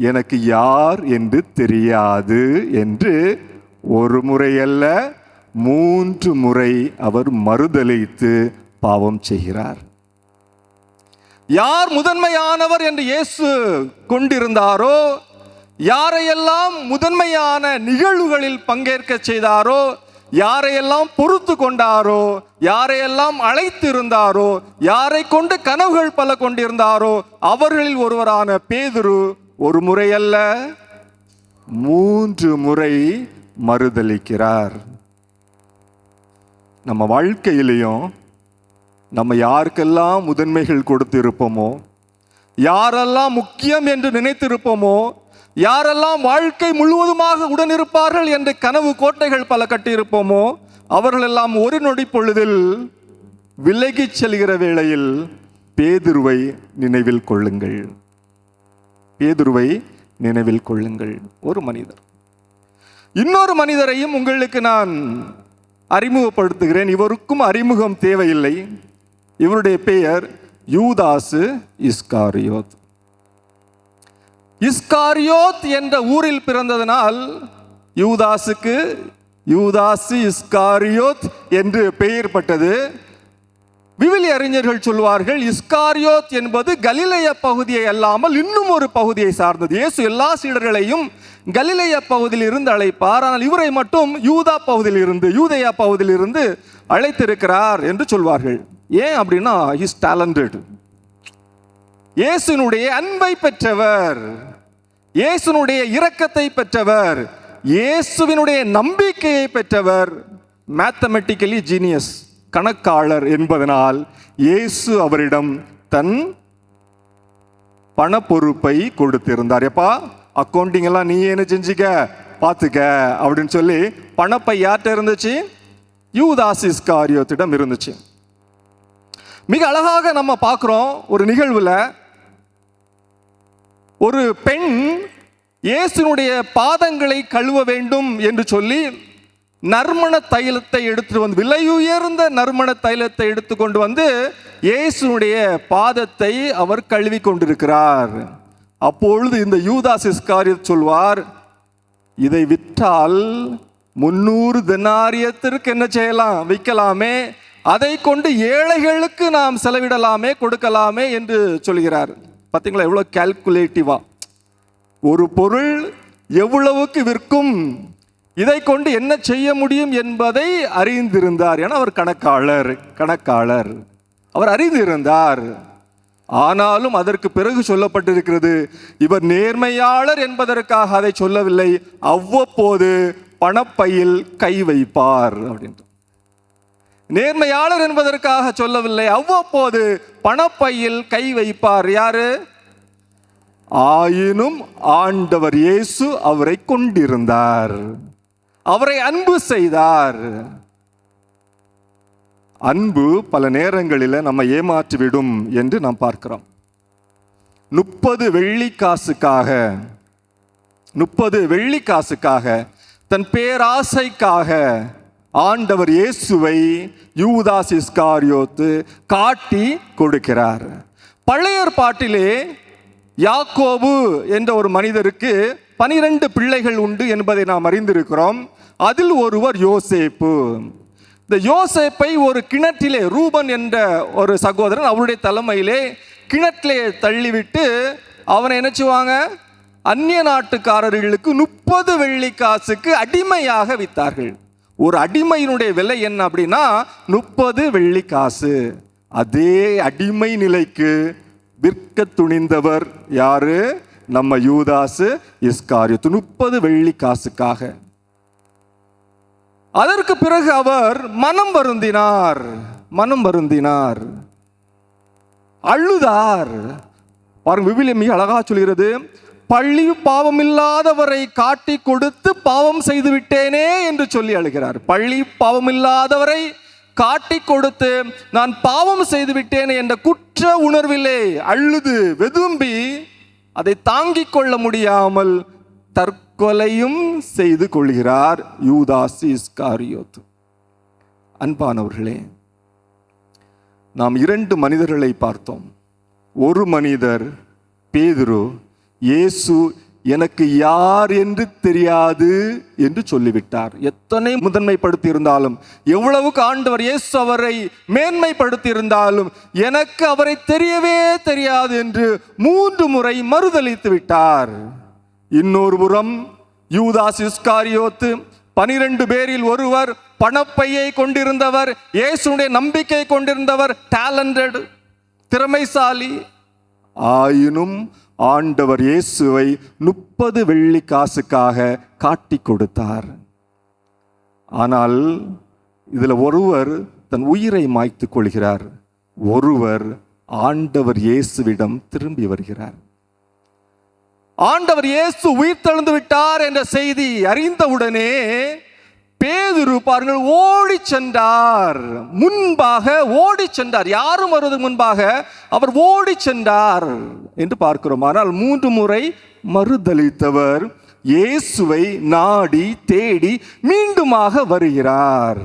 எனக்கு யார் என்று தெரியாது என்று ஒரு முறையல்ல 3 முறை அவர் மறுதலித்து பாவம் செய்கிறார். யார் முதன்மையானவர் என்று இயேசு கொண்டிருந்தாரோ, யாரையெல்லாம் முதன்மையான நிகழ்வுகளில் பங்கேற்க செய்தாரோ, யாரையெல்லாம் பொறுத்து கொண்டாரோ, யாரையெல்லாம் அழைத்து இருந்தாரோ, யாரை கொண்டு கனவுகள் பல கொண்டிருந்தாரோ, அவர்களில் ஒருவரான பேதுரு ஒரு முறை அல்ல 3 முறை மறுதலிக்கிறார். நம்ம வாழ்க்கையிலையும் நம்ம யாருக்கெல்லாம் முதன்மைகள் கொடுத்து இருப்போமோ, யாரெல்லாம் முக்கியம் என்று நினைத்திருப்போமோ, யாரெல்லாம் வாழ்க்கை முழுவதுமாக உடனிருப்பார்கள் என்று கனவு கோட்டைகள் பல கட்டியிருப்போமோ, அவர்களெல்லாம் ஒரு நொடி பொழுதில் விலகிச் செல்கிற வேளையில் பேதுருவை நினைவில் கொள்ளுங்கள். பேதுருவை நினைவில் கொள்ளுங்கள். ஒரு மனிதர். இன்னொரு மனிதரையும் உங்களுக்கு நான் அறிமுகப்படுத்துகிறேன். இவருக்கும் அறிமுகம் தேவையில்லை. இவருடைய பெயர் யூதாசு இஸ்காரியோத். இஸ்காரியோத் என்ற ஊரில் பிறந்ததனால் யூதாசுக்கு யூதாசு இஸ்காரியோத் என்று பெயர் பட்டது. விவிலிய அறிஞர்கள் சொல்வார்கள், இஸ்காரியோத் என்பது கலிலேய பகுதியை அல்லாமல் இன்னும் ஒரு பகுதியை சார்ந்தது. இயேசு எல்லா சீடர்களையும் கலிலேய பகுதியில் இருந்து அழைப்பார், ஆனால் இவரை மட்டும் யூதேயா பகுதியில் இருந்து அழைத்திருக்கிறார் என்று சொல்வார்கள். ஏன் அப்படின்னா, இஸ் டேலண்டட். இயேசுனுடைய அன்பை பெற்றவர், இயேசுனுடைய இரக்கத்தை பெற்றவர், இயேசுவினுடைய நம்பிக்கையை பெற்றவர், மேத்தமெட்டிக்கலி ஜீனியஸ், கணக்காளர் என்பதனால் இயேசு அவரிடம் தன் பண பொறுப்பை கொடுத்திருந்தார். எப்பா, அக்கௌண்டிங் எல்லாம் நீ என்ன செஞ்சுக்க பார்த்துக்க அப்படின்னு சொல்லி பணப்பை யார்கிட்ட இருந்துச்சு? யூதாஸ் இஸ்காரியோத்திடம் இருந்துச்சு. மிக அழகாக நம்ம பார்க்கிறோம் ஒரு நிகழ்வுல, ஒரு பெண் இயேசுனுடைய பாதங்களை கழுவ வேண்டும் என்று சொல்லி நறுமண தைலத்தை எடுத்துட்டு வந்து, விலையுயர்ந்த நறுமண தைலத்தை எடுத்து கொண்டு வந்து இயேசுனுடைய பாதத்தை அவர் கழுவி கொண்டிருக்கிறார். அப்பொழுது இந்த யூதாஸ் இஸ்காரியோத் சொல்வார், இதை விற்றால் 300 தெனாரியத்திற்கு என்ன செய்யலாம்? விற்கலாமே, அதை கொண்டு ஏழைகளுக்கு நாம் செலவிடலாமே, கொடுக்கலாமே என்று சொல்கிறார். பார்த்தீங்களா எவ்வளோ கால்குலேட்டிவா? ஒரு பொருள் எவ்வளவுக்கு விற்கும், இதை கொண்டு என்ன செய்ய முடியும் என்பதை அறிந்திருந்தார். ஏன்னா அவர் கணக்காளர், அவர் அறிந்திருந்தார். ஆனாலும் அதற்கு பிறகு சொல்லப்பட்டிருக்கிறது, இவர் நேர்மையாளர் என்பதற்காக அதை சொல்லவில்லை, அவ்வப்போது பணப்பையில் கை வைப்பார் அப்படின்ட்டு. நேர்மையாளர் என்பதற்காக சொல்லவில்லை, அவ்வப்போது பணப்பையில் கை வைப்பார். யாரு? ஆயினும் ஆண்டவர் இயேசு அவரை கொண்டிருந்தார், அவரை அன்பு செய்தார். அன்பு பல நேரங்களில் நம்ம ஏமாற்றிவிடும் என்று நாம் பார்க்கிறோம். 30 வெள்ளிக்காசுக்காக தன் பேராசைக்காக ஆண்டவர் இயேசுவை யூதாஸ் இஸ்காரியோத்து காட்டி கொடுக்கிறார். பழைய ஏற்பாட்டிலே யாக்கோபு என்ற ஒரு மனிதருக்கு 12 பிள்ளைகள் உண்டு என்பதை நாம் அறிந்திருக்கிறோம். அதில் ஒருவர் யோசேப்பு. இந்த யோசேப்பை ஒரு கிணற்றிலே, ரூபன் என்ற ஒரு சகோதரன் அவருடைய தலைமையிலே கிணற்றிலே தள்ளிவிட்டு அவனை நினைச்சுவாங்க, அந்நிய நாட்டுக்காரர்களுக்கு 30 வெள்ளிக்காசுக்கு அடிமையாக வித்தார்கள். ஒரு அடிமையினுடைய விலை என்ன அப்படின்னா 30 வெள்ளிக்காசு. அதே அடிமை நிலைக்கு விற்க துணிந்தவர் யாரு? நம்ம யூதாஸ் இஸ்காரியோத், 30 வெள்ளிக்காசுக்காக. அதற்கு பிறகு அவர் மனம் வருந்தினார், அழுதார். பாருங்க, விவிலியம் மிக அழகா சொல்கிறது, பள்ளி பாவமில்லாதவரை காட்டி கொடுத்து பாவம் செய்து விட்டேனே என்று சொல்லி அழுகிறார். பள்ளி பாவமில்லாதவரை காட்டி கொடுத்து நான் பாவம் செய்து விட்டேனே என்ற குற்ற உணர்விலே அழுது வெதும்பி அதை தாங்கிக் கொள்ள முடியாமல் தற்கொலையும் செய்து கொள்கிறார் யூதாஸ் இஸ்காரியோத். அன்பானவர்களே, நாம் 2 மனிதர்களை பார்த்தோம். ஒரு மனிதர் பேதுரு, இயேசு எனக்கு யார் என்று தெரியாது என்று சொல்லிவிட்டார். எத்தனை முதன்மைப்படுத்தி இருந்தாலும், எவ்வளவுக்கு ஆண்டவர் இயேசு அவரை மேன்மைப்படுத்தி இருந்தாலும், எனக்கு அவரை தெரியவே தெரியாது என்று 3 முறை மறுதலித்து விட்டார். இன்னொரு புறம் யூதாஸ் இஸ்காரியோத்து 12 பேரில் ஒருவர், பணப்பையை கொண்டிருந்தவர், இயேசுடைய நம்பிக்கை கொண்டிருந்தவர், டேலண்டட், திறமைசாலி. ஆயினும் ஆண்டவர் இயேசுவை 30 வெள்ளிக்காசுக்காக காட்டி கொடுத்தார். ஆனால் இதில் ஒருவர் தன் உயிரை மாய்த்து கொள்கிறார், ஒருவர் ஆண்டவர் இயேசுவிடம் திரும்பி வருகிறார். ஆண்டவர் இயேசு உயிர்த்தெழுந்து விட்டார் என்ற செய்தி அறிந்தவுடனே பேதுரு பாருங்கள் ஓடி சென்றார். முன்பாக ஓடி சென்றார். யாரும் வருவதற்கு முன்பாக அவர் ஓடி சென்றார் என்று பார்க்கிறோம். ஆனால் 3 முறை மறுதலித்தவர் இயேசுவை நாடி தேடி மீண்டுமாக வருகிறார்.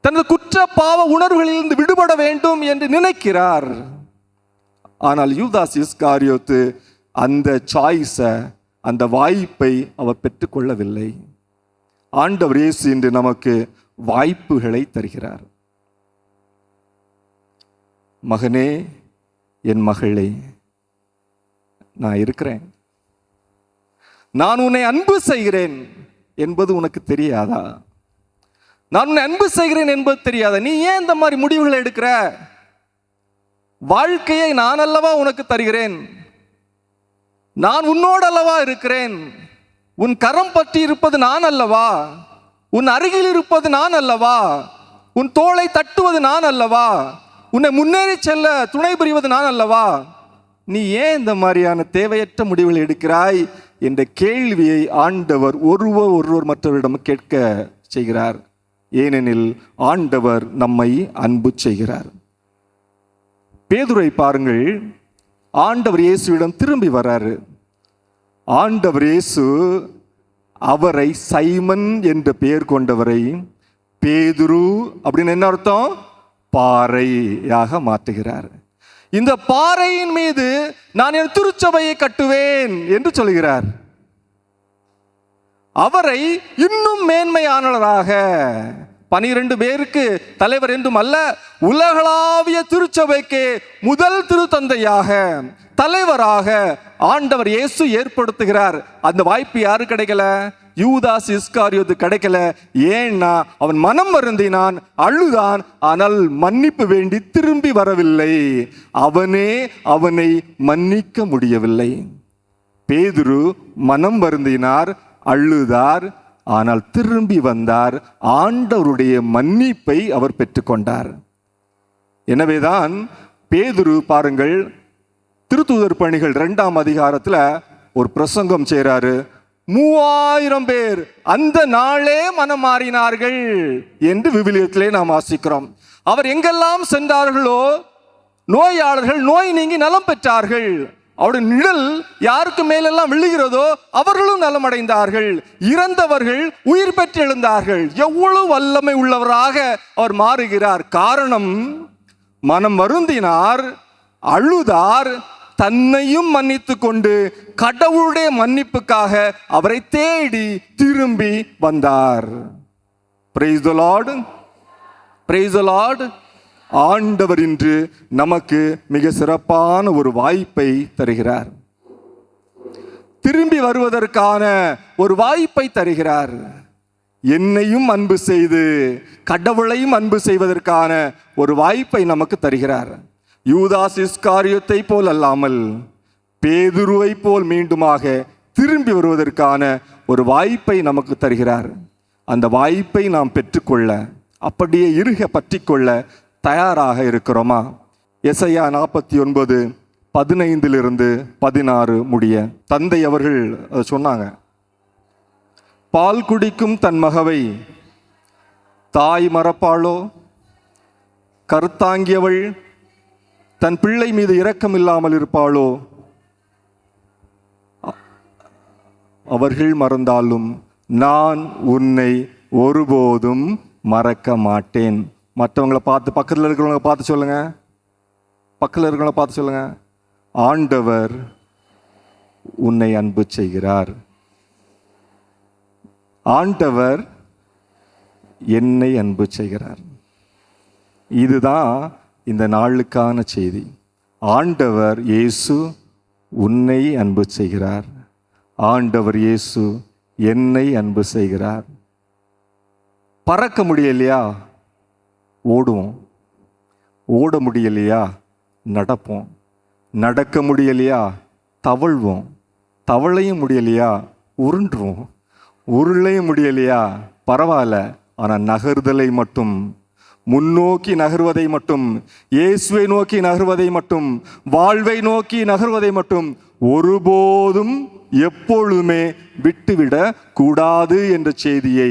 தனது குற்ற பாவ உணர்வுகளிலிருந்து விடுபட வேண்டும் என்று நினைக்கிறார். ஆனால் யூதாஸ் இஸ்காரியோத்து அந்த சாய்ஸை, அந்த வாய்ப்பை அவர் பெற்றுக்கொள்ளவில்லை. ஆண்டவர் இயேசு இன்று நமக்கு வாய்ப்புகளை தருகிறார். மகனே, என் மகளே, நான் இருக்கிறேன், நான் உன்னை அன்பு செய்கிறேன் என்பது உனக்கு தெரியாதா? நான் உன்னை அன்பு செய்கிறேன் என்பது தெரியாதா? நீ ஏன் இந்த மாதிரி முடிவுகளை எடுக்கிற? வாழ்க்கையை நான் அல்லவா உனக்கு தருகிறேன். நான் உன்னோடு அல்லவா இருக்கிறேன். உன் கரம் பற்றி இருப்பது நான் அல்லவா? உன் அருகில் இருப்பது நான் அல்லவா? உன் தோளை தட்டுவது நான் அல்லவா? உன்னை முன்னேறி செல்ல துணை புரிவது நான் அல்லவா? நீ ஏன் இந்த மாதிரியான தேவையற்ற முடிவுகளை எடுக்கிறாய் என்ற கேள்வியை ஆண்டவர் ஒருவர் மற்றவரிடம் கேட்க செய்கிறார். ஏனெனில் ஆண்டவர் நம்மை அன்பு செய்கிறார். பேதுரை பாருங்கள், ஆண்டவர் இயேசுவிடம் திரும்பி வராரு. ஆண்டவர் இயேசு அவரை சைமன் என்ற பெயர் கொண்டவரை பேதுரு அப்படின்னு என்ன அர்த்தம்? பாறையாக மாற்றுகிறார். இந்த பாறையின் மீது நான் என் திருச்சபையை கட்டுவேன் என்று சொல்கிறார். அவரை இன்னும் மேன்மையானவராக, 12 பேருக்கு தலைவர் என்றும் அல்ல, உலகளாவிய திருச்சபைக்கு முதல் திருத்தந்தையாக, தலைவராக ஆண்டவர் இயேசு ஏற்படுத்துகிறார். அந்த வாய்ப்பு யாரு கிடைக்கல? யூதாஸ் இஸ்காரியோத்து கிடைக்கல. ஏன்னா அவன் மனம் வருந்தினான், அழுதான், ஆனால் மன்னிப்பு வேண்டி திரும்பி வரவில்லை. அவனே அவனை மன்னிக்க முடியவில்லை. பேதுரு மனம் வருந்தினார், அழுதார், ஆனால் திரும்பி வந்தார். ஆண்டவருடைய மன்னிப்பை அவர் பெற்றுக்கொண்டார். எனவேதான் பேதுரு பாருங்கள், திருத்தூதர் பணிகள் 2ஆம் அதிகாரத்தில் ஒரு பிரசங்கம் செய்றாரு. 3000 பேர் அந்த நாளே மனம் மாறினார்கள் என்று விவிலியத்திலே நாம் வாசிக்கிறோம். அவர் எங்கெல்லாம் சென்றார்களோ நோயாளர்கள் நோய் நீங்கி நலம் பெற்றார்கள். அவருடைய நிழல் யாருக்கு மேலெல்லாம் விழுகிறதோ அவர்களும் நலமடைந்தார்கள். இறந்தவர்கள் உயிர் பெற்று எழுந்தார்கள். எவ்வளவு வல்லமை உள்ளவராக அவர் மாறுகிறார். காரணம், மனம் வருந்தினார், அழுதார், தன்னையும் மன்னித்து கொண்டு கடவுளுடைய மன்னிப்புக்காக அவரை தேடி திரும்பி வந்தார். Praise the Lord. Praise the Lord. ஆண்டவர் இன்று நமக்கு மிக சிறப்பான ஒரு வாய்ப்பை தருகிறார். திரும்பி வருவதற்கான ஒரு வாய்ப்பை தருகிறார். என்னையும் அன்பு செய்து கடவுளையும் அன்பு செய்வதற்கான ஒரு வாய்ப்பை நமக்கு தருகிறார். யூதாஸ் இஸ்காரியோத்தை போல் அல்லாமல் பேதுருவை போல் மீண்டுமாக திரும்பி வருவதற்கான ஒரு வாய்ப்பை நமக்கு தருகிறார். அந்த வாய்ப்பை நாம் பெற்றுக்கொள்ள, அப்படியே இறுக பற்றிக்கொள்ள தயாராக இருக்கிறோமா? எசையா 49:15-16 முடிய தந்தை அவர்கள் சொன்னாங்க, பால் குடிக்கும் தன் மகவை தாய் மறப்பாளோ? கருத்தாங்கியவள் தன் பிள்ளை மீது இரக்கம் இல்லாமல் இருப்பாளோ? அவர்கள் மறந்தாலும் நான் உன்னை ஒருபோதும் மறக்க மாட்டேன். மற்றவங்களை பார்த்து, பக்கத்தில் இருக்கிறவங்களை பார்த்து சொல்லுங்க, பக்கத்தில் இருக்கிறவங்களை பார்த்து சொல்லுங்க, ஆண்டவர் உன்னை அன்பு செய்கிறார். ஆண்டவர் என்னை அன்பு செய்கிறார். இதுதான் இந்த நாளுக்கான செய்தி. ஆண்டவர் இயேசு உன்னை அன்பு செய்கிறார். ஆண்டவர் இயேசு என்னை அன்பு செய்கிறார். பறக்க முடியலையா? ஓடுவோம். ஓட முடியலையா? நடப்போம். நடக்க முடியலையா? தவழ்வோம். தவளையும் முடியலையா? உருண்டுவோம். உருளையும் முடியலையா? பரவாயில்ல, ஆனால் நகர்தலை மட்டும் முன்னோக்கி நகர்வதை மட்டும், இயேசுவை நோக்கி நகர்வதை மட்டும், வாழ்வை நோக்கி நகர்வதை மட்டும் ஒருபோதும் எப்பொழுதுமே விட்டுவிட கூடாது என்ற செய்தியை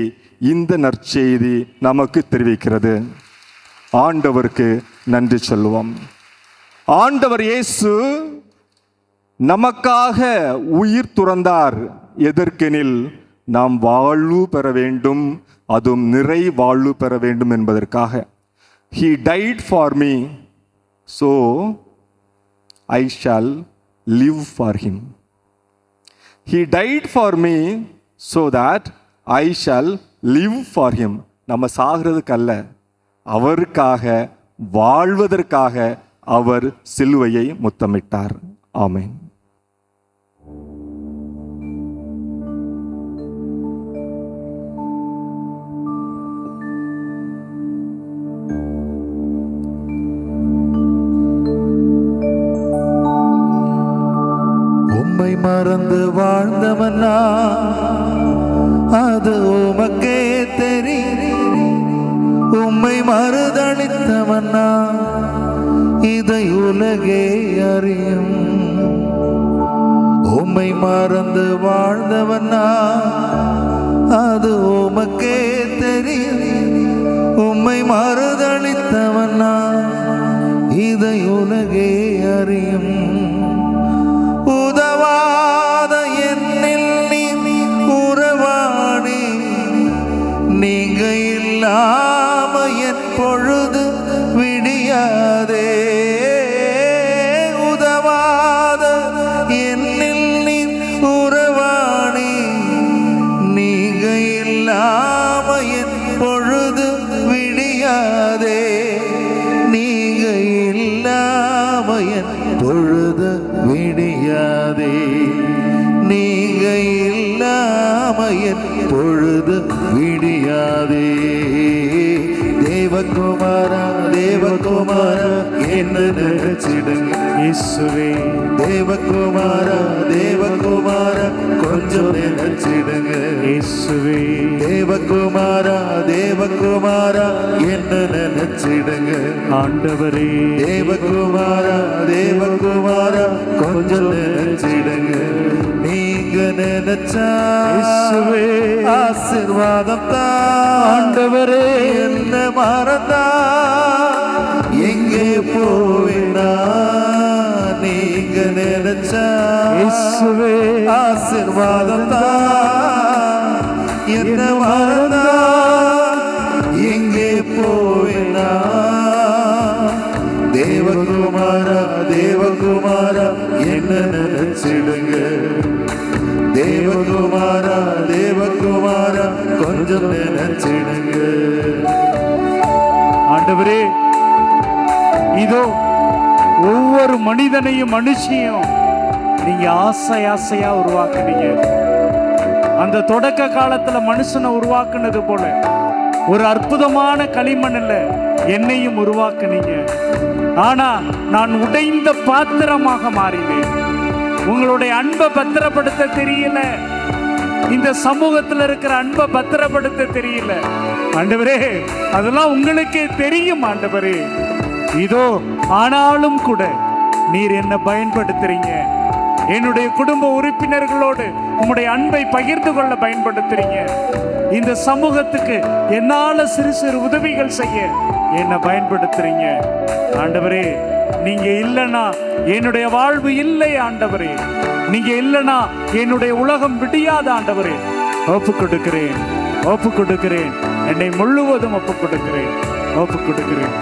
இந்த நற்செய்தி நமக்கு தெரிவிக்கிறது. ஆண்டவருக்கு நன்றி சொல்லுவோம். ஆண்டவர் இயேசு நமக்காக உயிர் துறந்தார். எதற்கெனில் நாம் வாழ்வு பெற வேண்டும், அதுவும் நிறை வாழ்வு பெற வேண்டும் என்பதற்காக. He died for me, so I shall live for him. He died for me so that I shall live for him. நம்ம சாகிறதுக்கு அல்ல, அவருக்காக வாழ்வதற்காக அவர் சிலுவையை முத்தமிட்டார். ஆமென். உம்மை மறந்து வாழ்ந்தவனா அது உமக்கே தெரியும். உம்மை மறுதளித்தவனா இதை உலகே அறியும். உம்மை மறந்து வாழ்ந்தவனா அது உமக்கே தெரியும். உம்மை மறுதளித்தவனா இதை உலகே அறியும். உதவாத என்னில் நீ உறவாடி, நீங்க இல்லாம என் பொழுது விடியாதே. உதவாத என்னில் நீ உறவாடி, நீங்க இல்லாம என் பொழுது விடியாதே. நீங்க இல்லாம என் பொழுது விடியாதே. நீங்க இல்லாம என் பொழுது விடியாதே. தேவகுமாரா தேவகுமாரா என்ன நினைச்சிடுங்க இயேசுவே. தேவகுமாரா தேவகுமாரா கொஞ்சம் நினைச்சிடுங்க இயேசுவே. தேவகுமாரா தேவகுமாரா என்ன நினைச்சிடுங்க ஆண்டவரே. தேவகுமாரா தேவகுமாரா கொஞ்சம் நினைச்சிடுங்க. நீங்க நினைச்சா இயேசுவே ஆசீர்வாதம் தான் ஆண்டவரே. என்ன மறந்தா எங்கே போவேனா, நீங்க நினைச்சா இயேசுவே ஆசீர்வாதம் தான். என்ன மறந்தா எங்கே போவேனா. தேவகுமாரா தேவகுமாரா என்ன நினைச்சிடுங்க. தேவகுமாரா தேவகுமாரா கொஞ்சம் நினைச்சிடுங்க. ஆண்டவரே, இதோ ஒவ்வொரு மனிதனையும் மனுஷியும் நீங்க ஆசை ஆசையா உருவாக்குனீங்க. அந்த தொடக்க காலத்துல மனுஷனை உருவாக்குனது போல ஒரு அற்புதமான களிமண்ணில் என்னையும் உருவாக்குனீங்க. ஆனா நான் உடைந்த பாத்திரமாக மாறினேன். உங்களுடைய அன்பை பத்திரப்படுத்த தெரியல, இந்த சமூகத்தில் இருக்கிற அன்பை பத்திரப்படுத்த தெரியல ஆண்டவரே. அதெல்லாம் உங்களுக்கே தெரியும் ஆண்டவரே. இதோ ஆனாலும் கூட நீர் என்ன பயன்படுத்துறீங்க. என்னுடைய குடும்ப உறுப்பினர்களோடு உங்களுடைய அன்பை பகிர்ந்து கொள்ள பயன்படுத்துறீங்க. இந்த சமூகத்துக்கு என்னால சிறு சிறு உதவிகள் செய்ய என்ன பயன்படுத்துறீங்க ஆண்டவரே. நீங்க இல்லைன்னா என்னுடைய வாழ்வு இல்லை ஆண்டவரே. நீங்க இல்லைன்னா என்னுடைய உலகம் விடியாத ஆண்டவரே. ஒப்பு கொடுக்கிறேன், ஒப்பு கொடுக்கிறேன், என்னை முழுவதும் ஒப்பு கொடுக்கிறேன், ஒப்பு கொடுக்கிறேன்.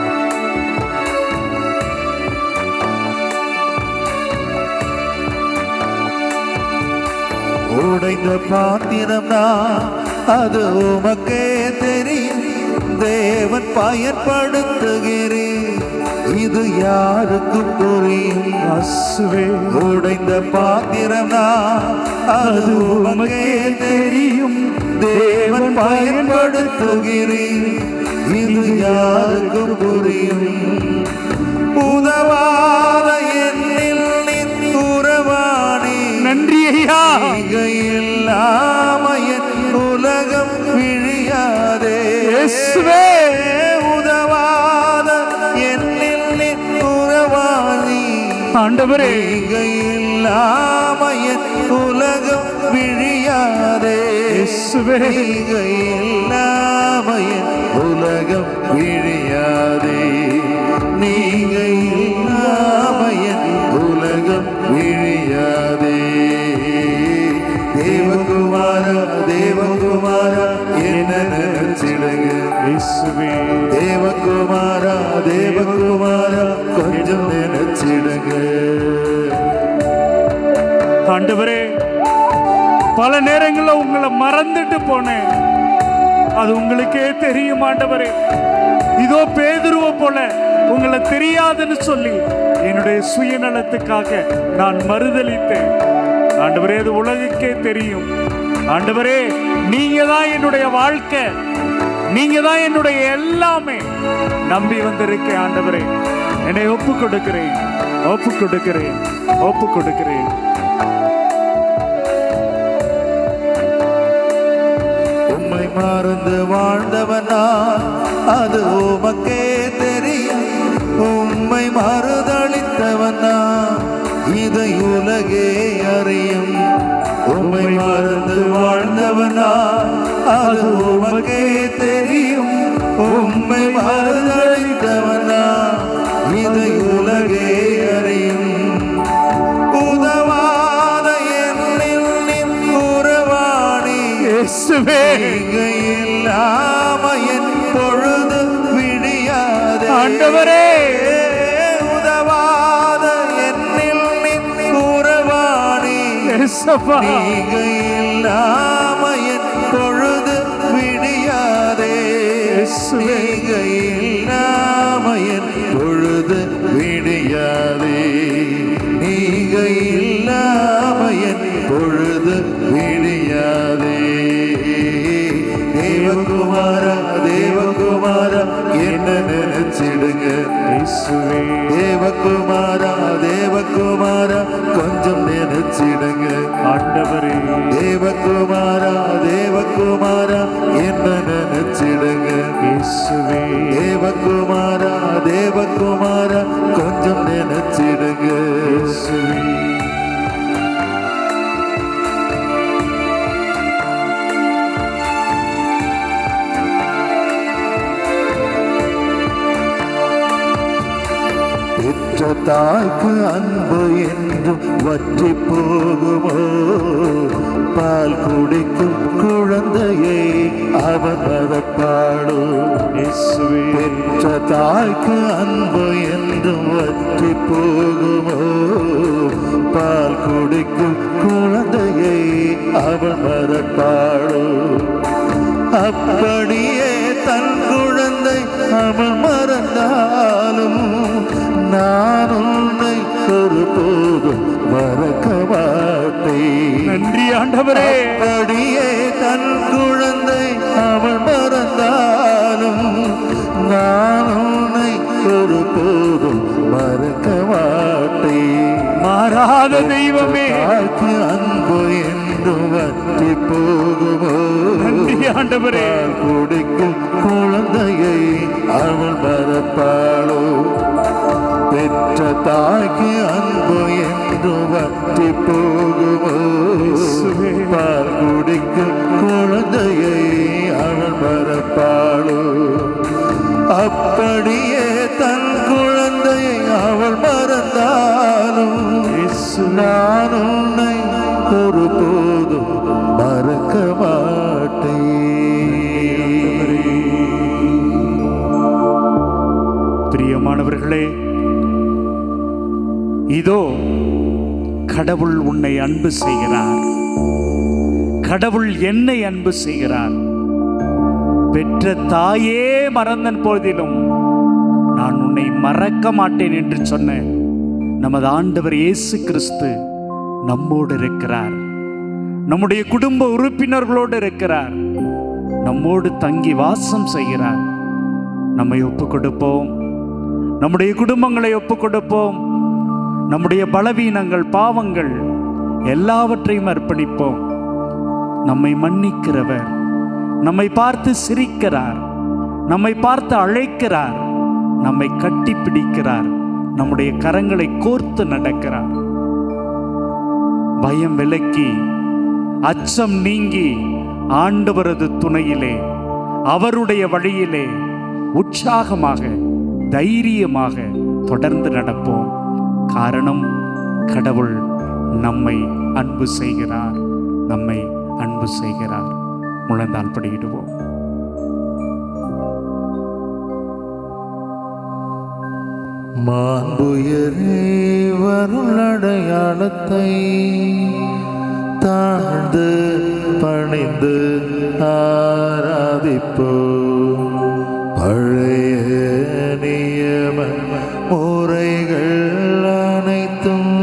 உடைந்த பாத்திரம்னா அது உமக்கே தெரியும். தேவன் பயன்படுத்துகிறேன், இது யாருக்கும் புரியும். உடைந்த பாத்திரம்னா அது உமக்கே தெரியும். தேவன் பயன்படுத்துகிறேன், இது யாருக்கும் புரியும். உதவாத என்னில் நீ உறவாடி, நன்றி ஐயா. நீங்க இல்லாம என் உலகம் விழியாதே. இயேசுவே உதவா ஆண்டவரே, நீங்க இல்லாம என் உலகம் விழியாதே. இயேசுவே, நீங்க இல்லாம என் உலகம் விழியாதே. நீங்க இல்லாம என் உலகம் விழியாதே. தேவகுமாரா தேவகுமாரா என்ன நினைச்சிடுங்க. இயேசுவே, தேவகுமாரா தேவகுமாரா கொஞ்சம் நினைச்சிடுங்க. ஆண்டவரே, பல நேரங்களில் உங்களை மறந்துட்டு போனேன். அது உங்களுக்கே தெரியும் ஆண்டவரே. இதோ பேதுருவை போல உங்களை தெரியாதுன்னு சொல்லி என்னுடைய சுயநலத்துக்காக நான் மறுதலித்தேன். ஆண்டவரே, அது உலகுக்கே தெரியும். ஆண்டவரே, நீங்க தான் என்னுடைய வாழ்க்கை, நீங்க தான் என்னுடைய எல்லாமே. நம்பி வந்திருக்கேன் ஆண்டவரே. என்னை ஒப்பு கொடுக்கிறேன், ஒப்பு கொடுக்கிறேன், ஒப்பு கொடுக்கிறேன். உம்மை மறந்து வாழ்ந்தவனா அது உமக்கே தெரியும். உம்மை மறுதளித்தவனா இதை உலகே அறியும். உம்மை மறந்து வாழ்ந்தவனா அது உமக்கே தெரியும். உம்மை மறுதளித்தவனா இதை உலகே அறியும். உதவாத என்னில் நின் உறவாணி இயேசுவே, நீங்க இல்லாம என் பொழுது விடியாதே. ஆண்டவரே, உதவாத என்னில் நின் உறவாணி இயேசப்பா, நீங்க இல்லாம என் பொழுது விடியாதே. நீங்க இல்லாம என் பொழுது விடியாதே. நீங்க இல்லாம என் பொழுது விடியாதே. தேவகுமாரா தேவகுமாரா என்ன நினைச்சிடுங்க. இயேசுவே, தேவகுமாரா தேவகுமாரா கொஞ்சம் நினைச்சிடுங்க. ஆண்டவரே, தேவகுமாரா தேவகுமாரா என்ன நினைச்சிடுங்க. இயேசுவே, தேவகுமாரா தேவகுமாரா கொஞ்சம் நினைச்சிடுங்க. இயேசுவே. பெற்ற தாய்க்கு அன்பு என்றும் வற்றி போகுமோ? பால் குடிக்கும் குழந்தையை அவன் மறப்பாடோ? இயேசுவே, பெற்ற தாய்க்கு அன்பு என்றும் வற்றி போகுமோ? பால் குடிக்கும் குழந்தையை அவன் மறப்பாடோ? அப்படியே தன் குழந்தை அவன் மறந்தாலும் நான் உன்னை ஒருபோதும் மறக்க மாட்டேன். நன்றி ஆண்டவரே. அப்படியே தன் குழந்தை அவள் மறந்தாலும் நான் உன்னை ஒருபோதும் மறக்க மாட்டேன். மாறாத தெய்வமே, தாய்க்கு அன்பு என்றும் வற்றி போகுமோ? நன்றி ஆண்டவரே. பால் குடிக்கும் குழந்தையை அவள் மறப்பாளோ? பெற்ற தாய்க்கு அன்பு என்றும் வற்றி போகுமோ? பால் குடிக்கும் குழந்தையை அவள் மறப்பாளோ? அப்படியே தன் குழந்தையை அவள் மறந்தாலும் நான் உன்னை ஒருபோதும் மறக்க மாட்டேன். பிரியமானவர்களே, இதோ கடவுள் உன்னை அன்பு செய்கிறார். கடவுள் என்னை அன்பு செய்கிறார். பெற்ற தாயே மறந்தன் போதிலும் நான் உன்னை மறக்க மாட்டேன் என்று சொன்ன நமது ஆண்டவர் இயேசு கிறிஸ்து நம்மோடு இருக்கிறார். நம்முடைய குடும்ப உறுப்பினர்களோடு இருக்கிறார். நம்மோடு தங்கி வாசம் செய்கிறார். நம்மை ஒப்பு கொடுப்போம். நம்முடைய குடும்பங்களை ஒப்பு கொடுப்போம். நம்முடைய பலவீனங்கள், பாவங்கள் எல்லாவற்றையும் அர்ப்பணிப்போம். நம்மை மன்னிக்கிறவர், நம்மை பார்த்து சிரிக்கிறார், நம்மை பார்த்து அழைக்கிறார், நம்மை கட்டி பிடிக்கிறார், நம்முடைய கரங்களை கோர்த்து நடக்கிறார். பயம் விலக்கி, அச்சம் நீங்கி, ஆண்டவரது துணையிலே, அவருடைய வழியிலே உற்சாகமாக, தைரியமாக தொடர்ந்து நடப்போம். காரணம், கடவுள் நம்மை அன்பு செய்கிறார், நம்மை அன்பு செய்கிறார். முழந்தால் படியிடுவோம். மாண்புயரே வருளடையாளத்தை தாழ்ந்து பணிந்து ஆராதிப்போம். பழைய நியம முறைகள் அனைத்தும்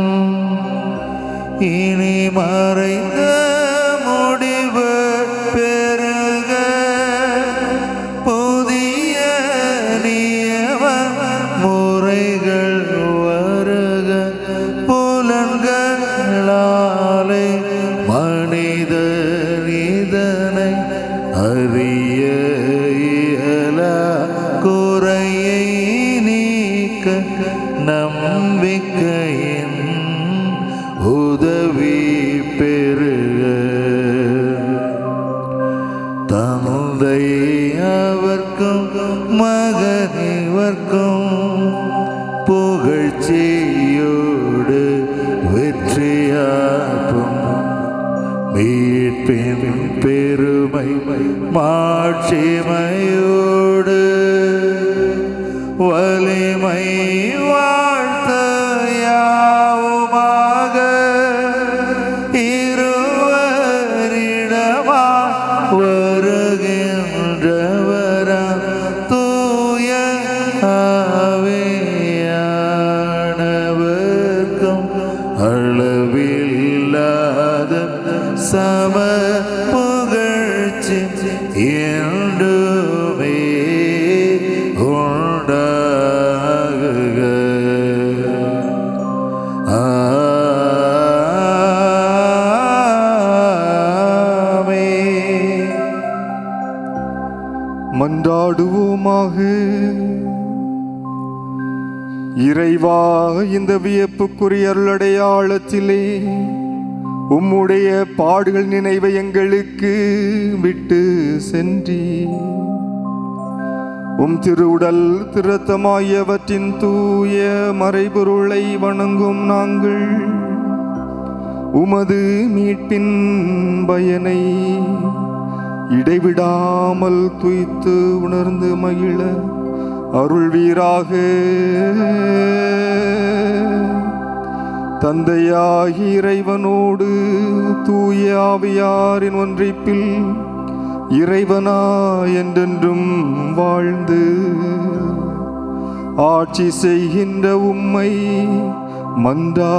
இனி மறைந்த முடிவு பெருக புதிய நியம முறைகள் வருக. புலன்களாலே மனிதர் இதனை அறிய இயலா குறையை நீக்க நம்பிக்கையின் உதவி பெருக. தந்தை அவர்க்கும் மகனிவர்க்கும் புகழ்ச்சியோடு வெற்றியாகும். மீட்பின் பெருமை மாட்சிமையோடு வலிமை வாழ்த்த யாவுமாக இருவரிடமா வருகின்றவரா தூய ஆவியானவர்க்கும் அளவில்லாத சம புகழ்ச்சி என்றுமே உண்டாகுக. ஆமென். மன்றாடுவோமாக. இறைவா, இந்த வியப்புக்குரிய அருளடையாளத்திலே உம்முடைய பாடுகள் நினைவை எங்களுக்கு விட்டு சென்றி உம் திருவுடல் திருத்தமாயவற்றின் தூய மறைபொருளை வணங்கும் நாங்கள் உமது மீட்பின் பயனை இடைவிடாமல் துய்த்து உணர்ந்து மகிழ அருள்வீராக. தந்தையாகி இறைவனோடு தூய ஆவியாரின் ஒன்றிப்பில் இறைவனா என்றென்றும் வாழ்ந்து ஆட்சி செய்கின்ற உம்மை மன்றாடுகின்றோம்.